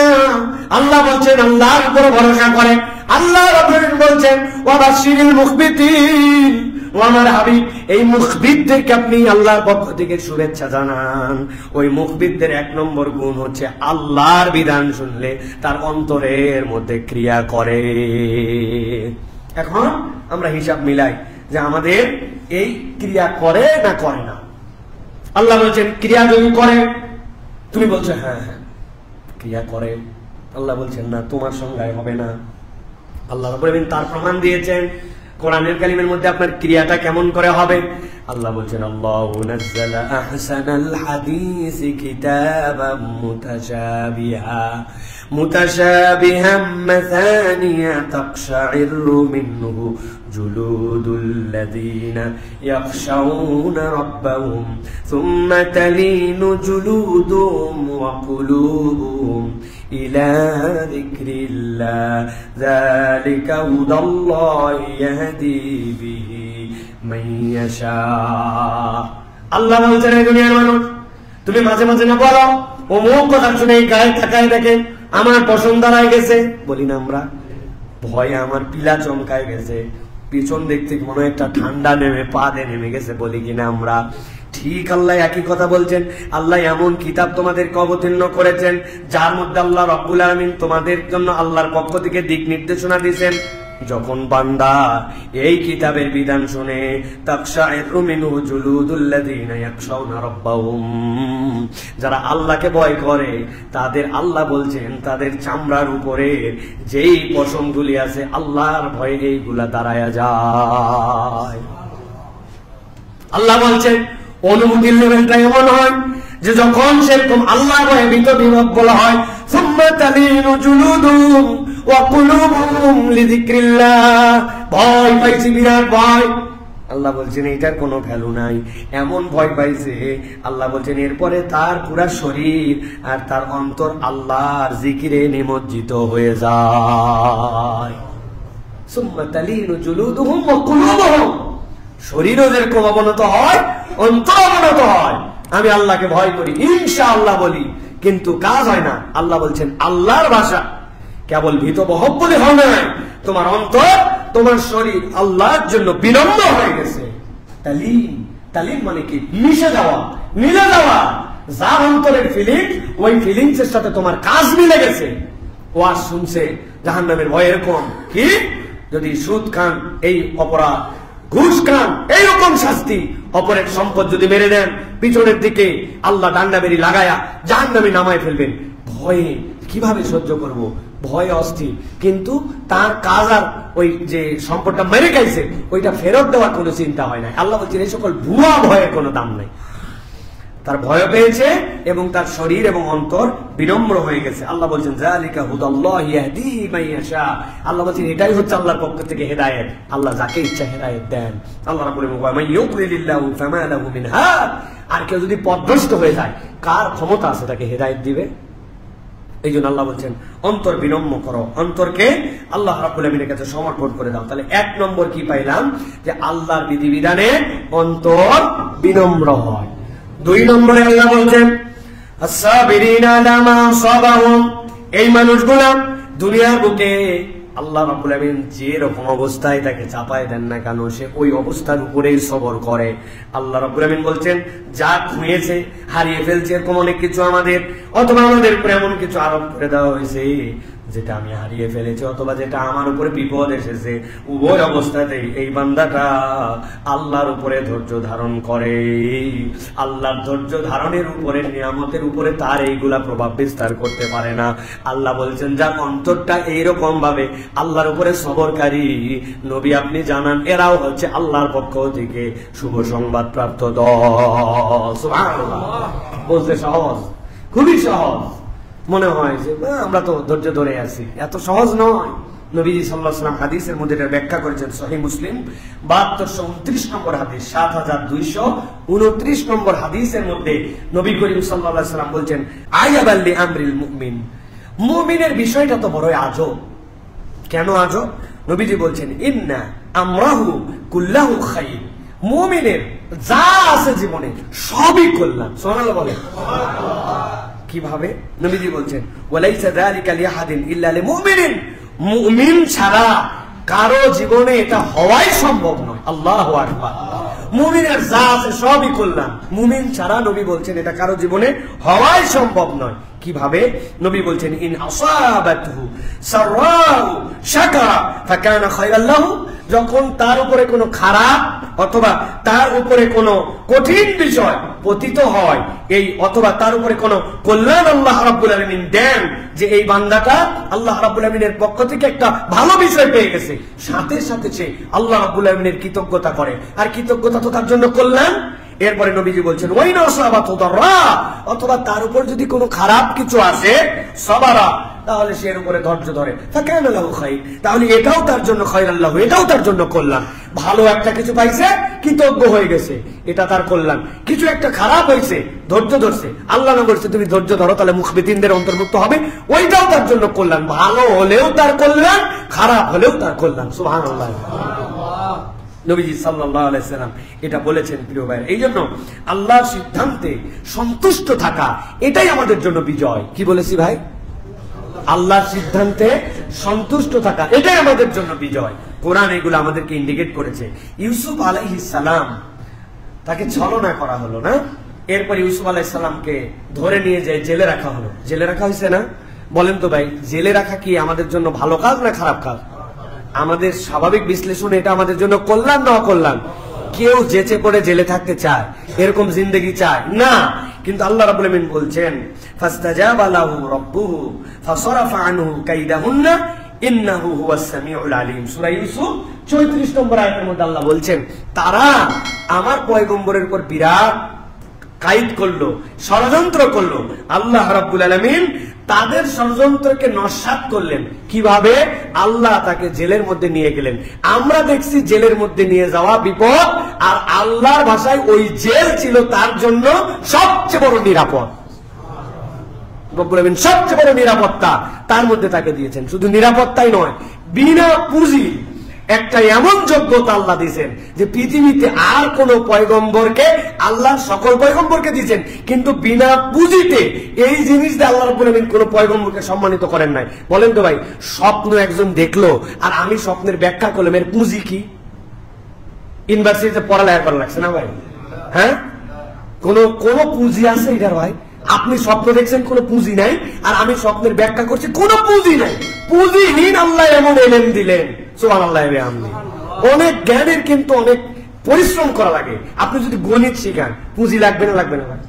আল্লাহ বলছেন আল্লাহর উপরে ভরসা করে। আল্লাহ রাব্বুল আলামিন বলছেন ওয়াবাশশিরিল মুখবিতিন, ও আমার হাবিব এই মুখবিতদেরকে আপনি আল্লাহর পক্ষ থেকে শুভেচ্ছা জানান। ওই মুখবিতদের 1 নম্বর গুণ হচ্ছে আল্লাহর বিধান শুনলে তার অন্তরের মধ্যে ক্রিয়া করে। এখন আমরা হিসাব মিলাই যে আমাদের এই ক্রিয়া করে না করে না। আল্লাহ বলছেন ক্রিয়া যদি করে, তুমি বলছো হ্যাঁ হ্যাঁ ক্রিয়া করে, আল্লাহ বলছেন না, তোমার সংজ্ঞায় হবে না। আল্লাহ রাব্বুল আলামিন তার প্রমাণ দিয়েছেন কোরআনের কালিমের মধ্যে আপনার ক্রিয়াটা কেমন করে হবে। আল্লাহ বলছেন আল্লাহু নাযালা আহসানাল হাদিসি কিতাবাম মুতাশাবিহা মুতাশাবিহাম মাসানিয়া তাকশাইরু মিনহু জুলুদুল্লাযীনা ইয়াখশাউনা রাব্বাহুম সুম্মা তালিনু জুলুদুহুম ওয়া কুলুবুহুম ইলা যিকরিল্লাহ যালিকা হুদাল্লাহি ইয়াহদি বিহি মান ইয়াশা। আল্লাহ বলছেন, এই দুনিয়ার মানুষ, তুমি মাঝে মাঝে না বলো অমুক কথা শুনে গায়ে তাকায় দেখেন আমার পছন্দ হারায় গেছে, বলি না আমরা? ভয়ে আমার পিলা চমকায় গেছে, পিছন দেখতে মনে হয় একটা ঠান্ডা নেমে পা দিয়ে নেমে গেছে, বলি কিনা আমরা? ঠিক আল্লাহ একই কথা বলছেন। আল্লাহ এমন কিতাব তোমাদেরকে অবতীর্ণ করেছেন যার মধ্যে আল্লাহ রাব্বুল আলামিন তোমাদের জন্য আল্লাহর পক্ষ থেকে দিক নির্দেশনা দিয়েছেন। যখন বান্দা এই কিতাবের বিধান শুনে তাকশাইরু মিনহু জুলুদুল্লাযীনা ইয়াখশাউনা রাব্বাহুম, যারা আল্লাহকে ভয় করে তাদের আল্লাহ বলছেন তাদের চামড়ার উপরে যেই পশমগুলি আছে আল্লাহর ভয়ে এইগুলা দাঁড়ায়া যায়। আল্লাহ বলছেন অনুভূতির লেভেলটা এমন হয় যে যখন সেরকম আল্লাহ ভয়ে ভীত বিহ্বল হয়, সুম্মা তালিনু জুলুদুহুম ওয়া কুলুবুহুম লিযিকরিল্লাহ, ভয় পাইছে, বিরাট ভয়। আল্লাহ বলছেন এটার কোনো ভ্যালু নাই, এমন ভয় পাইছে আল্লাহ বলছেন এরপরে তার পুরা শরীর আর তার অন্তর আল্লাহর জিকিরে নিমজ্জিত হয়ে যায়। সুম্মা তালিনু জুলুদুহুম ওয়া কুলুবুহুম, শরীরও যেরকম অবনত হয় অন্তর অবনত হয়। আমি আল্লাহকে ভয় করি, ইনশাআল্লাহ বলি, কিন্তু কাজ হয় না। আল্লাহ বলছেন আল্লাহর ভাষা কেবল ভীত বহব্বলি হয় না, তোমার অন্তর তোমার শরীর আল্লাহর জন্য বিনম্র হয়ে গেছে। তালিম, তালিম মানে কি? মিশে যাওয়া, মিলে যাওয়া। যার অন্তরের ফিলিংস ওই ফিলিংস এর সাথে তোমার কাজ মিলে গেছে। ওয়াজ শুনছে জাহান্নামের ভয় এরকম কি, যদি সুদ খান এই অপরাধ, ঘুষ খান এইরকম শাস্তি, অপরের সম্পদ যদি মেরে দেন পিছনের দিকে আল্লাহ ডান্ডা বেরি লাগায়া জাহান্নামে নামায় ফেলবেন। ভয়ে কিভাবে সহ্য করব, ভয়ে অস্থির, কিন্তু তার কাজ আর ওই যে সম্পদটা মেরে খাইছে ওইটা ফেরত দেওয়ার কোনো চিন্তা হয় না। আল্লাহ বলছেন এই সকল ভুয়া ভয়ের কোনো দাম নাই। তার ভয় পেয়েছে এবং তার শরীর এবং অন্তর বিনম্র হয়ে গেছে। আল্লাহ বলছেন যালিকা হুদাল্লাহি ইয়াহদি মান ইয়াশা, আল্লাহ বলছেন এটাই হচ্ছে আল্লাহর পক্ষ থেকে হেদায়েত। আল্লাহ যাকে ইচ্ছা হেদায়েত দেন। আল্লাহ রাব্বুল আলামিন বলেন মান ইউদ্লিলিল্লাহু ফামা লাহু মিন হাদ, আর কেউ যদি পথভ্রষ্ট হয়ে যায় কার ক্ষমতা আছে তাকে হেদায়েত দিবে? এই জন্য আল্লাহ বলছেন অন্তর বিনম্র করো, অন্তরকে আল্লাহ রাব্বুল আলামিনের কাছে সমর্পণ করে দাও। তাহলে এক নম্বর কি পাইলাম, যে আল্লাহর বিধিবিধানে অন্তর বিনম্র হয়। দুই নম্বরে আল্লাহ বলছেন আস-সাবিরিনা আলা মা আসাবাহুম, এই মানুষগুলা দুনিয়ার বুকে আল্লাহ রাব্বুল আলামিন যে রকম অবস্থায় তাকে চাপায় দেন না কেন সে ওই অবস্থার উপরেই সবর করে। আল্লাহ রাব্বুল আলামিন বলছেন যা খুঁয়েছে হারিয়ে ফেলছে এরকম অনেক কিছু আমাদের, অথবা আমাদের উপরে এমন কিছু আরোপ করে দেওয়া হয়েছে যেটা আমি হারিয়ে ফেলেছি, অথবা যেটা আমার উপরে বিপদ এসেছে, উভয় অবস্থাতেই এই বান্দাটা আল্লাহর উপরে ধৈর্য ধারণ করে। আল্লাহর ধৈর্য ধারণের উপরে, নিয়ামতের উপরে তার এইগুলা প্রভাব বিস্তার করতে পারে না। আল্লাহ বলছেন যার অন্তরটা এইরকম ভাবে আল্লাহর উপরে সবরকারী, নবী আপনি জানান এরাও হচ্ছে আল্লাহর পক্ষ থেকে শুভ সংবাদ প্রাপ্ত দল। সুবহানাল্লাহ, বলতে সহজ, খুবই সহজ মনে হয় যে আমরা তো ধৈর্য ধরে আছি, এত সহজ নয়। নবীজি সাল্লাল্লাহু আলাইহি ওয়াসাল্লাম হাদিসের মধ্যে এটা ব্যাখ্যা করেছেন, সহিহ মুসলিম 7229 নম্বর হাদিস, 7229 নম্বর হাদিসের মধ্যে নবী করিম সাল্লাল্লাহু আলাইহি ওয়াসাল্লাম বলছেন আয়াবাল লি আমরিল মুমিন, মুমিনের বিষয়টা তো বড়ই আজব। কেন আজব? নবীজি বলছেন ইন্না আমরাহু কুল্লাহু খাইর, মুমিনের যা আছে জীবনে সবই কল্যাণ। সুবহানাল্লাহ বলেন। কিভাবে? নবীজি বলছেন ওয়ালাইসা যালিকা লিআহাদিন ইল্লা লিলমুমিনিন, মুমিন ছাড়া কারো জীবনে এটা হওয়াই সম্ভব নয়। আল্লাহু আকবার। মুমিনের যা আছে সবই কল্যাণ, মুমিন ছাড়া নবী বলছেন এটা কারো জীবনে হওয়াই সম্ভব নয়। কিভাবে? নবী বলছেন ইন আসাবাতহু সাররাউ শাকারা ফাকানা খায়রাল লাহু, যখন তার উপরে কোনো খারাপ অথবা তার উপরে কোনো কঠিন বিষয় পতিত হয়, এই অথবা তার উপরে কোনো কল্যাণ আল্লাহ রাব্বুল আলামিন দেন, যে এই বান্দাটা আল্লাহ রাব্বুল আলামিনের পক্ষ থেকে একটা ভালো বিষয় পেয়ে গেছে, সাথে সাথে সে আল্লাহ রাব্বুল আলামিনের কৃতজ্ঞতা করে। আর কৃতজ্ঞতা তো তার জন্য কল্যাণ। এরপরে নবীজি বলছেন ওয়াইন আসাবাতু দাররা, অথবা তার উপর যদি কোনো খারাপ কিছু আসে সাবারা, তাহলে সে এর উপরে ধৈর্য ধরে, ফাকানা লাহু খায়র, তাহলে এটাও তার জন্য খায়রাল লাহু, এটাও তার জন্য কল্যাণ। ভালো একটা কিছু পাইছে, কৃতজ্ঞ হয়ে গেছে, এটা তার কল্যাণ। কিছু একটা খারাপ হয়েছে, ধৈর্য ধরছে, আল্লাহ না বলছে তুমি ধৈর্য ধরো, তাহলে মুখবিতিনদের অন্তর্ভুক্ত হবে, ওইটাও তার জন্য কল্যাণ। ভালো হলেও তার কল্যাণ, খারাপ হলেও তার কল্যাণ। সুবহানাল্লাহ। নবীজি সাল্লাল্লাহু আলাইহি সাল্লাম এটা বলেছেন প্রিয় ভাই। এই জন্য আল্লাহর সিদ্ধান্তে সন্তুষ্ট থাকা, এটাই আমাদের জন্য বিজয়। কি বলেছি ভাই? আল্লাহর সিদ্ধান্তে সন্তুষ্ট থাকা, এটাই আমাদের জন্য বিজয়। কোরআন এগুলো আমাদেরকে ইন্ডিকেট করেছে। ইউসুফ আলাইহিস সালাম, তাকে ছলনা করা হলো না, এরপর ইউসুফ আলাইহিস সালামকে ধরে নিয়ে যায় জেলে রাখা হলো। জেলে রাখা হয়েছে না? বলেন তো ভাই, জেলে রাখা কি আমাদের জন্য ভালো কাজ না খারাপ কাজ? আমাদের স্বাভাবিক বিশ্লেষণ এটা আমাদের জন্য কল্যাণ না অকল্যাণ? কেউ যেচে পড়ে জেলে থাকতে চায়, এরকম জিন্দেগি চায় না। কিন্তু আল্লাহ রাব্বুল আমিন বলছেন ফাস্তাজাবা লাহু রাব্বুহু ফাসরাফা আনহু কাইদাহুন্না ইন্নাহু হুয়াস সামিউল আলিম। সূরা ইউসুফ 34 নম্বর আয়াতের মধ্যে আল্লাহ বলছেন তারা আমার পয়গম্বরের উপর বিরাট কায়েদ করলো, ষড়যন্ত্র করলো। আল্লাহ রাব্বুল আলামিন তাদের ষড়যন্ত্রকে নস্যাৎ করলেন। কিভাবে? আল্লাহ তাকে জেলের মধ্যে নিয়ে গেলেন। আমরা দেখছি জেলের মধ্যে নিয়ে যাওয়া বিপদ, আর আল্লাহর ভাষায় ওই জেল ছিল তার জন্য সবচেয়ে বড় নিরাপদ। রব্বুল আমিন সবচেয়ে বড় নিরাপত্তা তার মধ্যে তাকে দিয়েছেন। শুধু নিরাপত্তাই নয়, বিনা পুঁজি একটা এমন যোগ্যতা আল্লাহ দিয়েছেন যে পৃথিবীতে আর কোন পয়গম্বরকে, আল্লাহ সকল পয়গম্বরকে দিয়েছেন, কিন্তু বিনা পুঁজিতে এই জিনিস দিয়ে আল্লাহ রাব্বুল আমিন কোন পয়গম্বরকে সম্মানিত করেন নাই। বলেন তো ভাই, স্বপ্ন একজন দেখলো আর আমি স্বপ্নের ব্যাখ্যা করলাম, এর পুঁজি কি? ইউনিভার্সিটিতে পড়ালেখা করা লাগছে না ভাই? হ্যাঁ, কোন পুঁজি আছে এটার ভাই? আপনি স্বপ্ন দেখছেন, কোন পুঁজি নাই, আর আমি স্বপ্নের ব্যাখ্যা করছি, কোন পুঁজি নাই। পুঁজিহীন আল্লাহ এমন এলেম দিলেন, সুবহানাল্লাহ। অনেক জ্ঞানের কিন্তু অনেক পরিশ্রম করা লাগে। আপনি যদি গণিত শিখান, পুঁজি লাগবে না লাগবে না ভাই?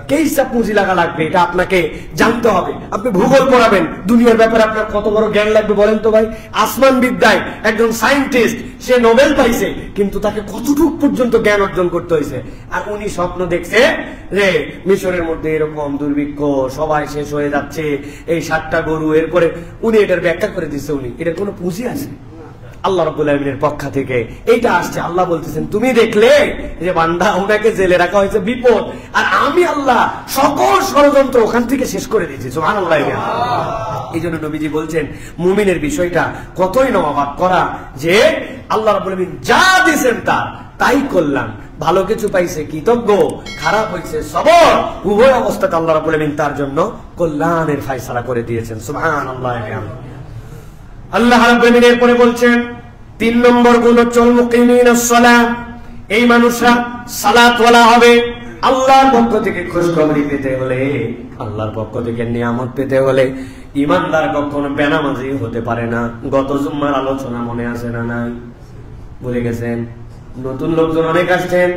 কেইসা পুঁজি লাগা লাগবে, এটা আপনাকে জানতে হবে। আপনি ভূগোল পড়াবেন, দুনিয়ার ব্যাপারে আপনার কত বড় জ্ঞান লাগবে বলেন তো ভাই? আসমান বিদ্যায় একজন সায়েন্টিস্ট, সে নোবেল পাইছে, কিন্তু তাকে কতটুকু পর্যন্ত জ্ঞান অর্জন করতে হয়েছে। আর উনি স্বপ্ন দেখছে যে মিশরের মধ্যে এরকম দুর্ভিক্ষ, সবাই শেষ হয়ে যাচ্ছে, এই 7টা গরু, এরপরে উনি এটার ব্যাখ্যা করে দিচ্ছে। উনি এটার কোনো পুঁজি আছে? আল্লাহ রাব্বুল আমিনের পক্ষ থেকে এইটা আসছে। আল্লাহ বলতেছেন তুমি দেখলে যে বান্দা, ওনাকে জেলে রাখা হয়েছে বিপদ, আর আমি আল্লাহ সকল ষড়যন্ত্র ওখান থেকে শেষ করে দিয়েছি। সুবহানাল্লাহ। এই জন্য নবীজি বলছেন মুমিনের বিষয়টা কতই না অবাক করা, যে আল্লাহ রাব্বুল আমিন যা দিয়েছেন তাই কল্যাণ। ভালো কিছু পাইছে কৃতজ্ঞ, খারাপ হয়েছে সবর, উভয় অবস্থাতে আল্লাহ রাব্বুল আমিন তার জন্য কল্যাণের ফায়সালা করে দিয়েছেন। সুবহানাল্লাহ। আল্লাহ রাব্বুল আমিন এরপরে বলছেন 3 নম্বর গুণ হচ্ছে মুকিমিনাস সালাহ। এই মানুষরা সালাতওয়ালা হবে। আল্লাহর পক্ষ থেকে খুশখবরি পেতে হলে, আল্লাহর পক্ষ থেকে নিয়ামত পেতে হলে ইমানদার কখনো বেনামাজি হতে পারে না। গত জুম্মার আলোচনা মনে আছে না নাই? ভুলে গেছেন? নতুন লোকজন অনেক আসছেন,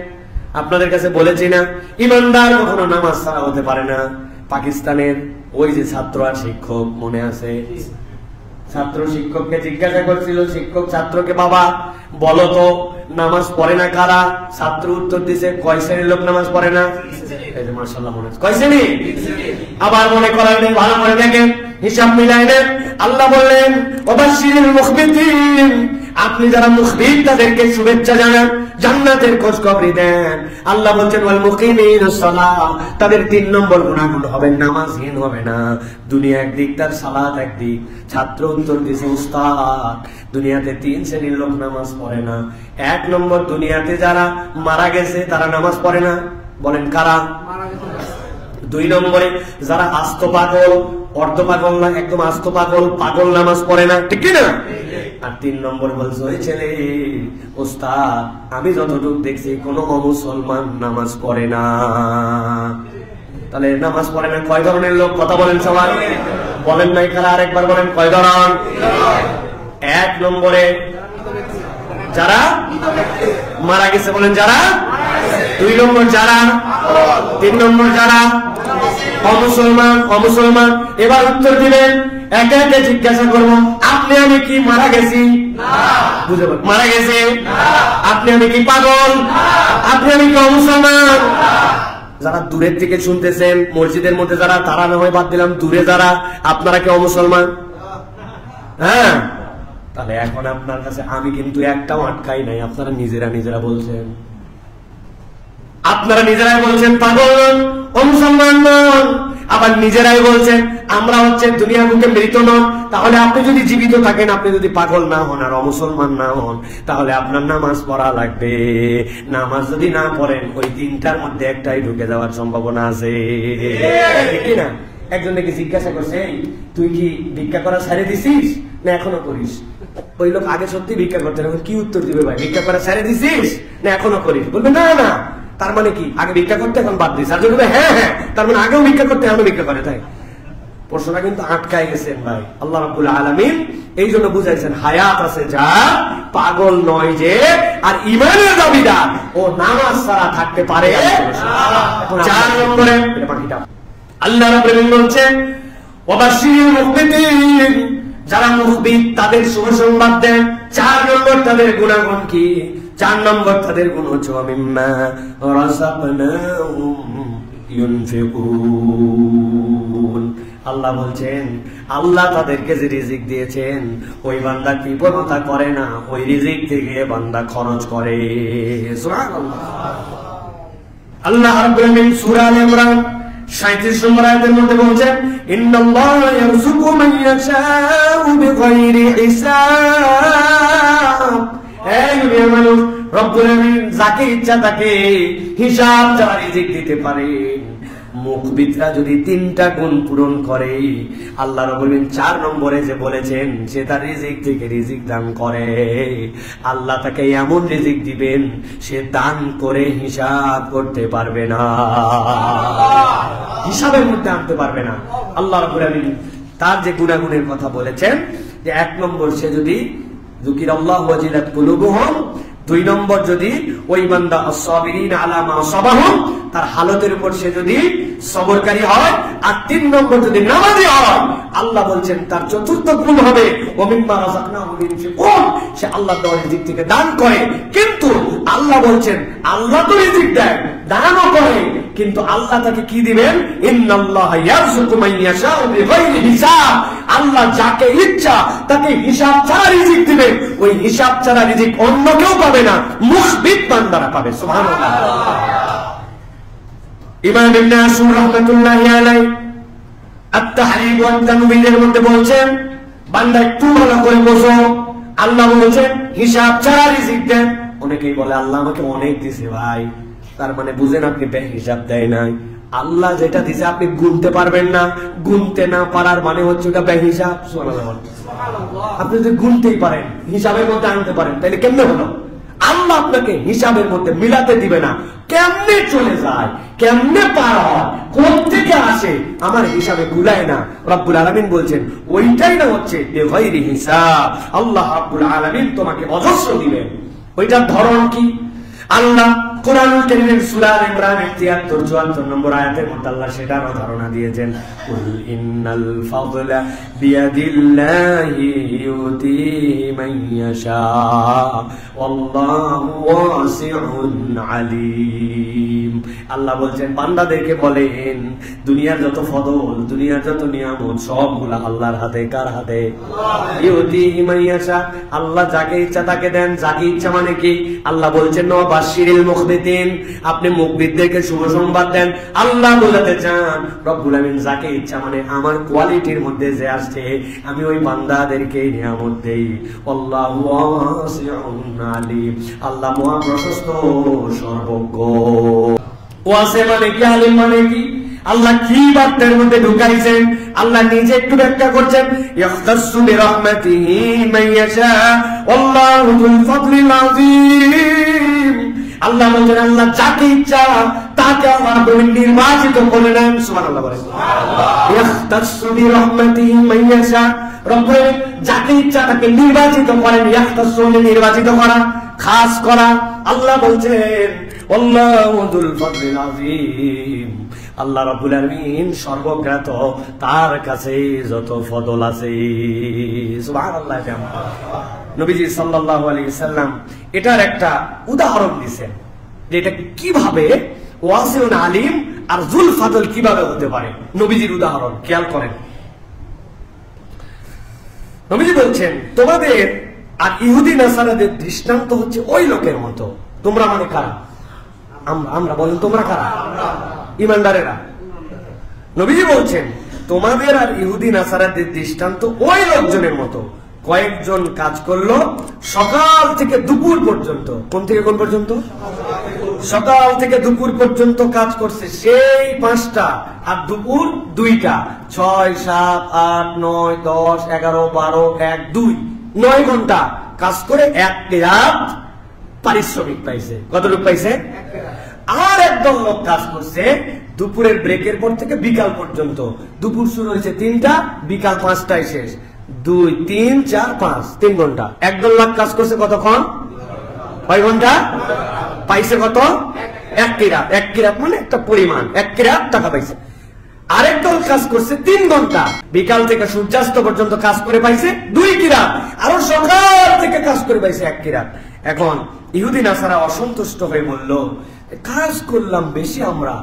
আপনাদের কাছে বলেছি না, ইমানদার কখনো নামাজ ছাড়া হতে পারে না। পাকিস্তানের ওই যে ছাত্র আর শিক্ষক, মনে আছে? ছাত্র শিক্ষককে জিজ্ঞাসা করছিল, শিক্ষক ছাত্রকে বাবা বলো তো নামাজ পড়ে না কারা? ছাত্র উত্তর দিছে কয় শ্রেণীর লোক নামাজ পড়ে না? এই যে মাশাআল্লাহ মনে আছে, কয় শ্রেণী? আবার মনে করার নেই, ভালো করে দেখেন, হিসাব মিলাই নেন। আল্লাহ বললেন ওয়াবাশশিরিল মুখবিতিন, আপনি যারা মুখবিত তাদেরকে শুভেচ্ছা জানান, জান্নাতের খোঁজখবরি দেন। আল্লাহ বলছেন ওয়াল মুকিমিনাস সালাহ, তাদের 3 নম্বর গুণাগুণ হবে, নামাজহীন হবে না। দুনিয়া একদিক, তার সালাত একদিক। ছাত্র উত্তর দিয়েছে উস্তাদ দুনিয়াতে 3 শ্রেণীর লোক নামাজ পড়ে না। 1 নম্বর, দুনিয়াতে যারা মারা গেছে তারা নামাজ পড়ে না। বলেন কারা? 2 নম্বরে যারা আস্ত পাগল, অর্ধ পাগল না, একদম আস্ত পাগল, পাগল নামাজ পড়ে না, ঠিক না? আর 3 নম্বর বলছে ওই ছেলে ওস্তাদ আমি যতটুকু দেখছি কোন মুসলমান নামাজ পড়ে না। তাহলে নামাজ পড়ে না কয় ধরনের লোক? কথা বলেন সবাই, বলেন নাই কারা? আরেকবার বলেন কয় ধরন? 1 নম্বরে যারা মারা গেছে, বলেন যারা। 2 নম্বর যারা, 3 নম্বর যারা অমুসলমান। এবার উত্তর দিবেন একে একে জিজ্ঞাসা করবো, আপনি আমি কি মারা গেছি? বুঝে মারা গেছে? আপনি আমি কি পাগল? আপনি আমি কি মুসলমান? যারা দূরের থেকে শুনতেছেন মসজিদের মধ্যে যারা, তারা না হয় বাদ দিলাম, দূরে যারা, আপনারা কি অমুসলমান? হ্যাঁ, তাহলে এখন আপনার কাছে আমি কিন্তু একটাও আটকাই নাই। আপনারা নিজেরা বলছেন, আপনারা নিজেরাই বলছেন পাগল, অমুসলমান নন, আবার নিজেরাই বলছেন আমরা হচ্ছে দুনিয়ার মুখে মৃত নন। তাহলে আপনি যদি জীবিত থাকেন, আপনি যদি পাগল না হন আর অমুসলমান না হন, তাহলে আপনার নামাজ পড়া লাগবে। নামাজ যদি না পড়েন, ওই তিনটার মধ্যে একটাই ঢুকে যাওয়ার সম্ভাবনা আছে, কি না? একজন নাকি জিজ্ঞাসা করছে, তুই কি ভিক্ষা করা ছেড়ে দিছিস না এখনো করিস? ওই লোক আগে সত্যি ভিক্ষা করতেন, এখন কি উত্তর দিবে ভাই? ভিক্ষা করা ছেড়ে দিছিস না এখনো করিস? বলবে না না, তার মানে কি আগে ভিক্ষা করতে এখন বাদ দিস। আর যদি হ্যাঁ হ্যাঁ, তার মানে আগেও ভিক্ষা করতে এখনো ভিক্ষা করে। তাই প্রশ্নটা কিন্তু আটকায় গেছেন ভাই। আল্লাহ রাব্বুল আলামিন এই জন্য বুঝাইছেন, হায়াত আছে যা, পাগল নয় যে, আর ইমানের দাবিদার ও নামাজ ছাড়া থাকতে পারে। 4 নম্বরে আল্লাহ রাব্বুল আলামিন বলছেন, ওয়াবাশশিরিল মুখবিতিন, যারা মুখবিত তাদের শুভ সংবাদ দেন। 4 নম্বর তাদের গুণাগুণ কি? 4 নম্বর তাদের গুণ হচ্ছে মিম্মা রাযাকনাহুম ইউনফিকুন। আল্লাহ বলছেন, আল্লাহ তাদেরকে যে রিজিক দিয়েছেন, ওই বান্দা কৃপণতা করে না, ওই রিজিক থেকে বান্দা খরচ করে। সুবহানাল্লাহ। আল্লাহ রাব্বুল আলামিন সূরা আল ইমরান 37 নম্বর আয়াতের মধ্যে বলছেন, ইন্নাল্লাহা ইয়ারযুকু মান ইয়াশাউ বিগাইরি হিসাব। এই দুনিয়ার মানুষ, রব্বুল আলামিন যাকে ইচ্ছা তাকে হিসাব ছাড়া রিজিক দিতে পারেন। মুখবিতরা যদি 3টা গুণ পূরণ করে, আল্লাহ রাব্বুল আলামিন 4 নম্বরে যে বলেছেন সে তার রিজিক থেকে রিজিক দান করে, আল্লাহ তাকে এমন রিজিক দিবেন সে দান করে হিসাব করতে পারবে না, হিসাবের মধ্যে আনতে পারবে না। আল্লাহ রাব্বুল আলামিন তার যে গুণাগুণের কথা বলেছেন, যে 1 নম্বর সে যদি যুকিরাল্লাহু ওয়াজিলাত কুলুবুহুম, 2 নম্বর যদি ওই বান্দা আস-সাবিরিনা আলা মা সাবাহুম, তার হালতের উপর সে যদি সবরকারী হয়, আর 3 নম্বর যদি নামাজি হয়, আল্লাহ বলছেন তার 4র্থ গুণ হবে ওমিম্মা রাযাকনাহুম ইউনফিকুন, সে আল্লাহর দেওয়া রিজিক থেকে দান করে। কিন্তু আল্লাহ বলছেন, আল্লাহ তো রিজিক দেন, দানও করে, কিন্তু আল্লাহ তাকে কি দিবেন? ইন্নাল্লাহা ইয়ারযুকু মান ইয়াশাউ বিগাইরি হিসাব। আল্লাহ যাকে ইচ্ছা তাকে হিসাব ছাড়া রিজিক দিবেন। ওই হিসাব ছাড়া রিজিক অন্য কেউ পাবে না, মুখবিত বান্দারা পাবে। সুবহানাল্লাহ। ইমাম ইবনে আশুর রাহমাতুল্লাহি আলাইহি আত-তাহরিব ওয়াত তানবীরের মধ্যে বলছেন, বান্দা একটু ভালো করে বোঝো, আল্লাহ বলেছেন হিসাব ছাড়া রিজিক দেন। অনেকেই বলে আল্লাহ আমাকে অনেক দিয়েছে ভাই, তার মানে বুঝেন আপনি হিসাব দেয় নাই। আল্লাহ যেটা দিছে আপনি গুনতে পারবেন না, গুনতে না পারার মানে হচ্ছে ওটা বেহিসাব। সুবহানাল্লাহ। আপনি যদি গুনতেই পারেন, হিসাবের মধ্যে আনতে পারেন, তাহলে কেমনে হলো? আল্লাহ আপনাকে হিসাবের মধ্যে মিলাতে দিবে না। কেমনে চলে যায়, কেমনে পার হয়, কোন থেকে আসে, আমার হিসাবে গুলায় না। রব্বুল আলামিন বলছেন ওইটাই না হচ্ছে বেগাইরি হিসাব। আল্লাহ রব্বুল আলামিন তোমাকে অজস্র দিবেন। ওইটার ধরন কি? আল্লাহ কোরআনুল কারীমের সূরা আল ইমরানের 73-74 নম্বর আয়াতের মধ্যে আল্লাহ সেটারও ধারণা দিয়েছেন, কুল ইন্নাল ফাদলা বিয়াদিল্লাহি ইউতিহি মান ইয়াশা ওয়াল্লাহু ওয়াসিউন আলীম। আল্লাহ বলছেন বান্দাদেরকে বলেন, দুনিয়ার যত ফদল, দুনিয়ার যত নিয়ামত সবগুলা আল্লাহর হাতে। কার হাতে? ইউতিহি মান ইয়াশা, আল্লাহ যাকে ইচ্ছা তাকে দেন। যাকে ইচ্ছা মানে কি? আল্লাহ বলছেন ওয়াবাশশিরিল মুখবিতিন, আপনি মুখবিতদেরকে শুভ সংবাদ দেন। আল্লাহ বলতে চান রব্বুল আমিন যাকে ইচ্ছা মানে আমার কোয়ালিটির মধ্যে যে আসছে আমি ওই বান্দাদেরকে নিয়ামত দেই। আল্লাহু ওয়াসিউন আলীম, আল্লাহ মহা প্রশস্ত সর্বজ্ঞ। ওয়াসি মানে কি, আলিম মানে কি? আল্লাহ কি বার্তার মধ্যে ঢুকাইছেন আল্লাহ নিজে একটু ব্যাখ্যা করছেন, ইয়াখতাসু বিরাহমাতিহি মান ইয়াশা আল্লাহু যুল ফাদলিল আযীম। আল্লাহ বলেন আল্লাহ যাকে ইচ্ছা তাকে আল্লাহ নির্বাচিত করে নেন। সুবহানাল্লাহ বলেন সুবহানাল্লাহ। ইয়াখতাসু বিরাহমাতিহি মান ইয়াশা, রব্বুল যাকে ইচ্ছা তাকে নির্বাচিত করেন। ইয়াখতাসু নির্বাচিত করা, খাস করা। আল্লাহ বলছেন আল্লাহু যুল ফাদলিল আযীম, আল্লাহ রাব্বুল আলামিন সর্বজ্ঞাত, তার কাছে যত ফদল আছে। সুবহানাল্লাহ। নবীজি সাল্লাল্লাহু আলাইহি ওয়াসাল্লাম এটার একটা উদাহরণ দিয়েছেন যে এটা কিভাবে ওয়াসিউন আলিম আর যুল ফাদল কিভাবে হতে পারে। নবীজির উদাহরণ খেয়াল করেন। নবীজি বলছেন, তোমাদের আর ইহুদি নাসারাদের দৃষ্টান্ত হচ্ছে ওই লোকের মতো। তোমরা মানে কারা? আমরা বলেন, তোমরা কারা? ইমানদারেরা। নবীজি বলছেন, তোমাদের আর ইহুদি নাসারাদের দৃষ্টান্ত ওই লোকজনের মতো, কয়েকজন কাজ করলো সকাল থেকে দুপুর পর্যন্ত। কোন থেকে কোন পর্যন্ত? সকাল থেকে দুপুর পর্যন্ত কাজ করছে, সেই 5টা আর দুপুর 2টা, 6, 7, 8, 9, 10, 11, 12, 1, 2, 9 ঘন্টা কাজ করে 1 কিরাত পারিশ্রমিক পাইছে। কতটুকু পাইছে? আর একদল লোক কাজ করছে দুপুরের ব্রেকের পর থেকে বিকাল পর্যন্ত। দুপুর শুরু হয়েছে 3টা, বিকাল 5টায় শেষ। 2, 3, 4, 5, 3 ঘন্টা। একদল লোক কাজ করছে কতক্ষণ? 5 ঘন্টা। পাইছে কত? 1 কিরাত। 1 কিরাত মানে একটা পরিমাণ, 1 কিরাত টাকা পাইছে। আরেক দল কাজ করছে 3 ঘন্টা, বিকাল থেকে সূর্যাস্ত পর্যন্ত কাজ করে পাইছে 2 কিরাত। আরো সকাল থেকে কাজ করে পাইছে 1 কিরাত। এখন ইহুদি নাসারা অসন্তুষ্ট হয়ে বলল, কাজ করলাম বেশি আমরা,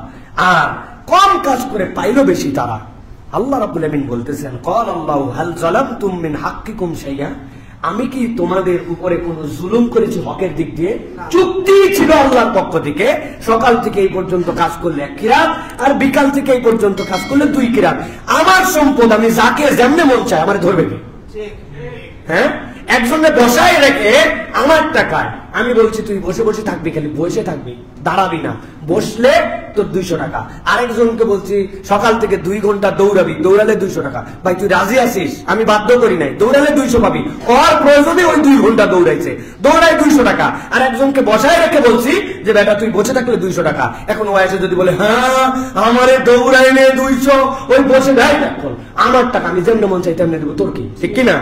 আর কম কাজ করে পাইলো বেশি তারা। আল্লাহ রাব্বুল আমিন বলতেছেন, ক্বাল আল্লাহু হাল যালামতুম মিন হাক্কিকুম শাইআ, আমি কি তোমাদের উপরে কোন জুলুম করেছি হকের দিক দিয়ে? চুক্তি ছিল আল্লাহর পক্ষ থেকে, সকাল থেকে এই পর্যন্ত কাজ করলে 1 কিরাত, আর বিকাল থেকে এই পর্যন্ত কাজ করলে 2 কিরাত। আমার সম্পদ আমি যাকে যেমনে মন চায় আমার ধরবে কি? হ্যাঁ, একজনে বসায় রেখে আমার টাকায় আমি বলছি তুই বসে বসে থাকবি, খালি বসে থাকবি, দাঁড়াবি না, বসলে তোর 200 টাকা। আরেকজনকে বলছি সকাল থেকে 2 ঘন্টা দৌড়াবি, দৌড়ালে 200 টাকা। ভাই তুই রাজি আছিস? আমি বাধ্য করি নাই, দৌড়ালে 200 পাবি। ওর প্রয়োজনে ওই 2 ঘন্টা দৌড়াইছে, দৌড়ায় 200 টাকা। আর একজনকে বসায় রেখে বলছি যে বেটা তুই বসে থাকলে 200 টাকা। এখন ও এসে যদি বলে হ্যাঁ আমারে দৌড়াই নে 200, ওই বসে দেয় এখন আমার টাকা, আমি যেমন মন চাই তেমনি দেবো, তোর কি? ঠিক কিনা?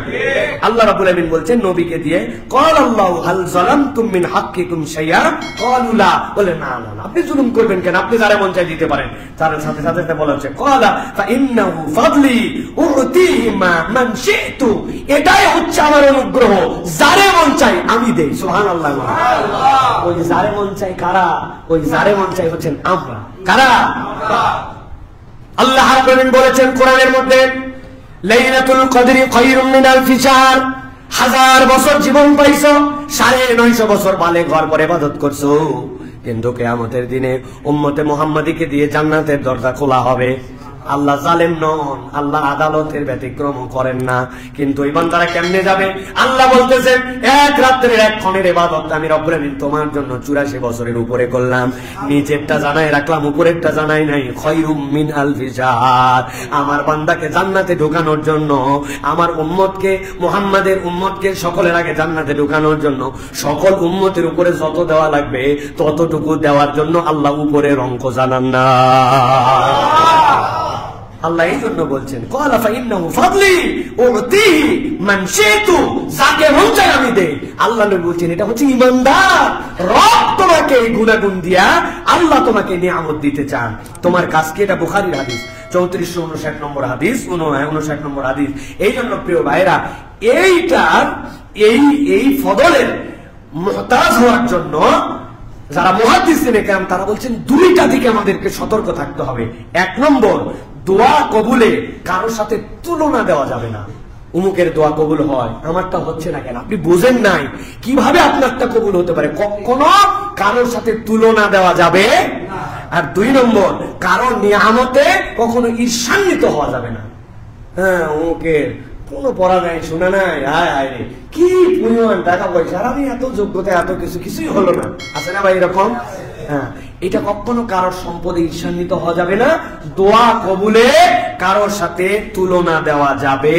আল্লাহ রাব্বুল আমিন বলছেন নবীকে দিয়ে, ক্বাল আল্লাহু হাল যালামতুম মিন হাক্কিকুম শাইআ, ক্বালু লা, বলে না না না, আপনি জুলুম করবেন কেন? আপনি যারা মন চাই দিতে পারেন। তার সাথে সাথে বলা হচ্ছে, ক্বালা ফাইন্নাহু ফাদলি উতিহি মান শি'তু, এটাই হচ্ছে আমার অনুগ্রহ, যারে মন চাই আমি দেই। সুবহানাল্লাহ। ওই যারে মন চাই কারা? ওই যারে মন চাই হচ্ছেন আমরা। কারা? আল্লাহ রাব্বুল আমিন বলেছেন কোরআনের মধ্যে, লাইলাতুল কদরি খায়রুম মিন আলফি শাহর, 1000 বছর জীবন পাইছো, 950 বছর বালে ঘর পরে ইবাদত করছো, কিন্তু কিয়ামতের দিনে উম্মতে মুহাম্মাদীকে দিয়ে জান্নাতের দরজা খোলা হবে। আল্লাহ জালেম নন, আল্লাহ আদালতের ব্যতিক্রম করেন না। কিন্তু এই বান্দারা কেমনে যাবে? আল্লাহ বলতেছেন, এক রাত্রের এক ক্ষণের ইবাদত আমি রব্বুল আমিন তোমার জন্য 84 বছরের উপরে করলাম। নিচেরটা জানাই রাখলাম, উপরেরটা জানাই নাই। খায়রুম মিন আলফি শাহর, আমার বান্দাকে জান্নাতে ঢোকানোর জন্য, আমার উম্মতকে, মুহাম্মাদের উম্মতকে সকলের আগে জান্নাতে ঢোকানোর জন্য সকল উম্মতের উপরে যত দেওয়া লাগবে ততটুকু দেওয়ার জন্য আল্লাহ উপরের অঙ্ক জানান না। আল্লাহ এই জন্য বলছেন, ক্বালা ফাইন্নাহু ফাদলি উতিহি মান শি'তু, যাকে মন চাই আমি দেই। আল্লাহ নবী বলছেন এটা হচ্ছে ইমানদার। রব তোমাকে এই গুণাগুণ দিয়া আল্লাহ তোমাকে নিয়ামত দিতে চান। তোমার কাজ কি? এটা বুখারীর হাদিস, 3459 নম্বর হাদিস, 59 নম্বর হাদিস। এই জন্য প্রিয় ভাইরা, এইটার এই ফদলের মুহতাজ হওয়ার জন্য যারা মুহাদ্দিসিন কেরাম তারা বলছেন 2টা দিকে আমাদেরকে সতর্ক থাকতে হবে। 1 নম্বর, দোয়া কবুলে কারোর সাথে তুলনা দেওয়া যাবে না। উমুকের দোয়া কবুল হয়, আমারটা হচ্ছে না কেন? আপনি বুঝেন নাই কিভাবে আপনারটা কবুল হতে পারে। কখনো কারোর সাথে তুলনা দেওয়া যাবে না। আর 2 নম্বর, কারোর নিয়ামতে কখনো ঈর্ষান্বিত হওয়া যাবে না। হ্যাঁ, উমুকের কোনো পড়া নাই, শোনা নাই, আয় আয় রে কি পরিমাণ টাকা পয়সা, আর আমি এত যোগ্যতা, এত কিছুই হলো না। আছে না ভাই এরকম? হ্যাঁ, এটা কখনো কারোর সম্পদে ঈর্ষান্বিত হওয়া যাবে না। দোয়া কবুলে কারোর সাথে তুলনা দেওয়া যাবে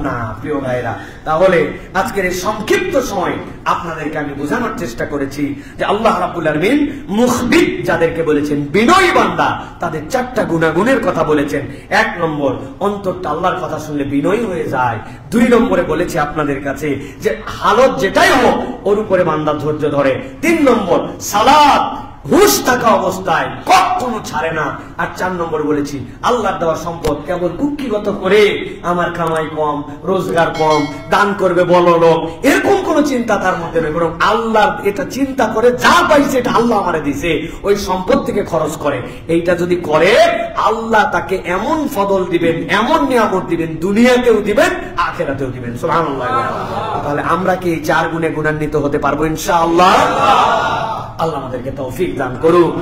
না। প্রিয় ভাইরা, তাহলে আজকের এই সংক্ষিপ্ত সময় আপনাদেরকে আমি বোঝানোর চেষ্টা করেছি যে আল্লাহ রাব্বুল আলামিন মুখবিত যাদেরকে বলেছেন বিনয়ী বান্দা, তাদের 4টা গুণাগুণের কথা বলেছেন। 1 নম্বর, অন্তরটা আল্লাহর কথা শুনলে বিনয়ী হয়ে যায়। 2 নম্বরে বলেছে আপনাদের কাছে যে হালত যেটাই হোক ওর উপরে বান্দা ধৈর্য ধরে। 3 নম্বর, সালাত হুঁশ থাকা অবস্থায় কখনো ছাড়ে না। আর 4 নম্বর বলেছি, আল্লাহর দেওয়া সম্পদ কেবল কুক্ষিগত করে আমার কামাই কম, রোজগার কম, দান করবে বলো লোক, এরকম কোন চিন্তা তার মধ্যে নেই, বরং আল্লাহর এটা চিন্তা করে যা পাইছে এটা আল্লাহ আমারে দিছে, ওই সম্পদ থেকে খরচ করে। এইটা যদি করে আল্লাহ তাকে এমন ফদল দিবেন, এমন নিয়ামত দিবেন, দুনিয়াতেও দিবেন, আখিরাতেও দিবেন। সুবহানাল্লাহ। তাহলে আমরা কি 4 গুণে গুণান্বিত হতে পারবো ইনশাআল্লাহ? আল্লাহ আমাদেরকে তৌফিক দান করুন।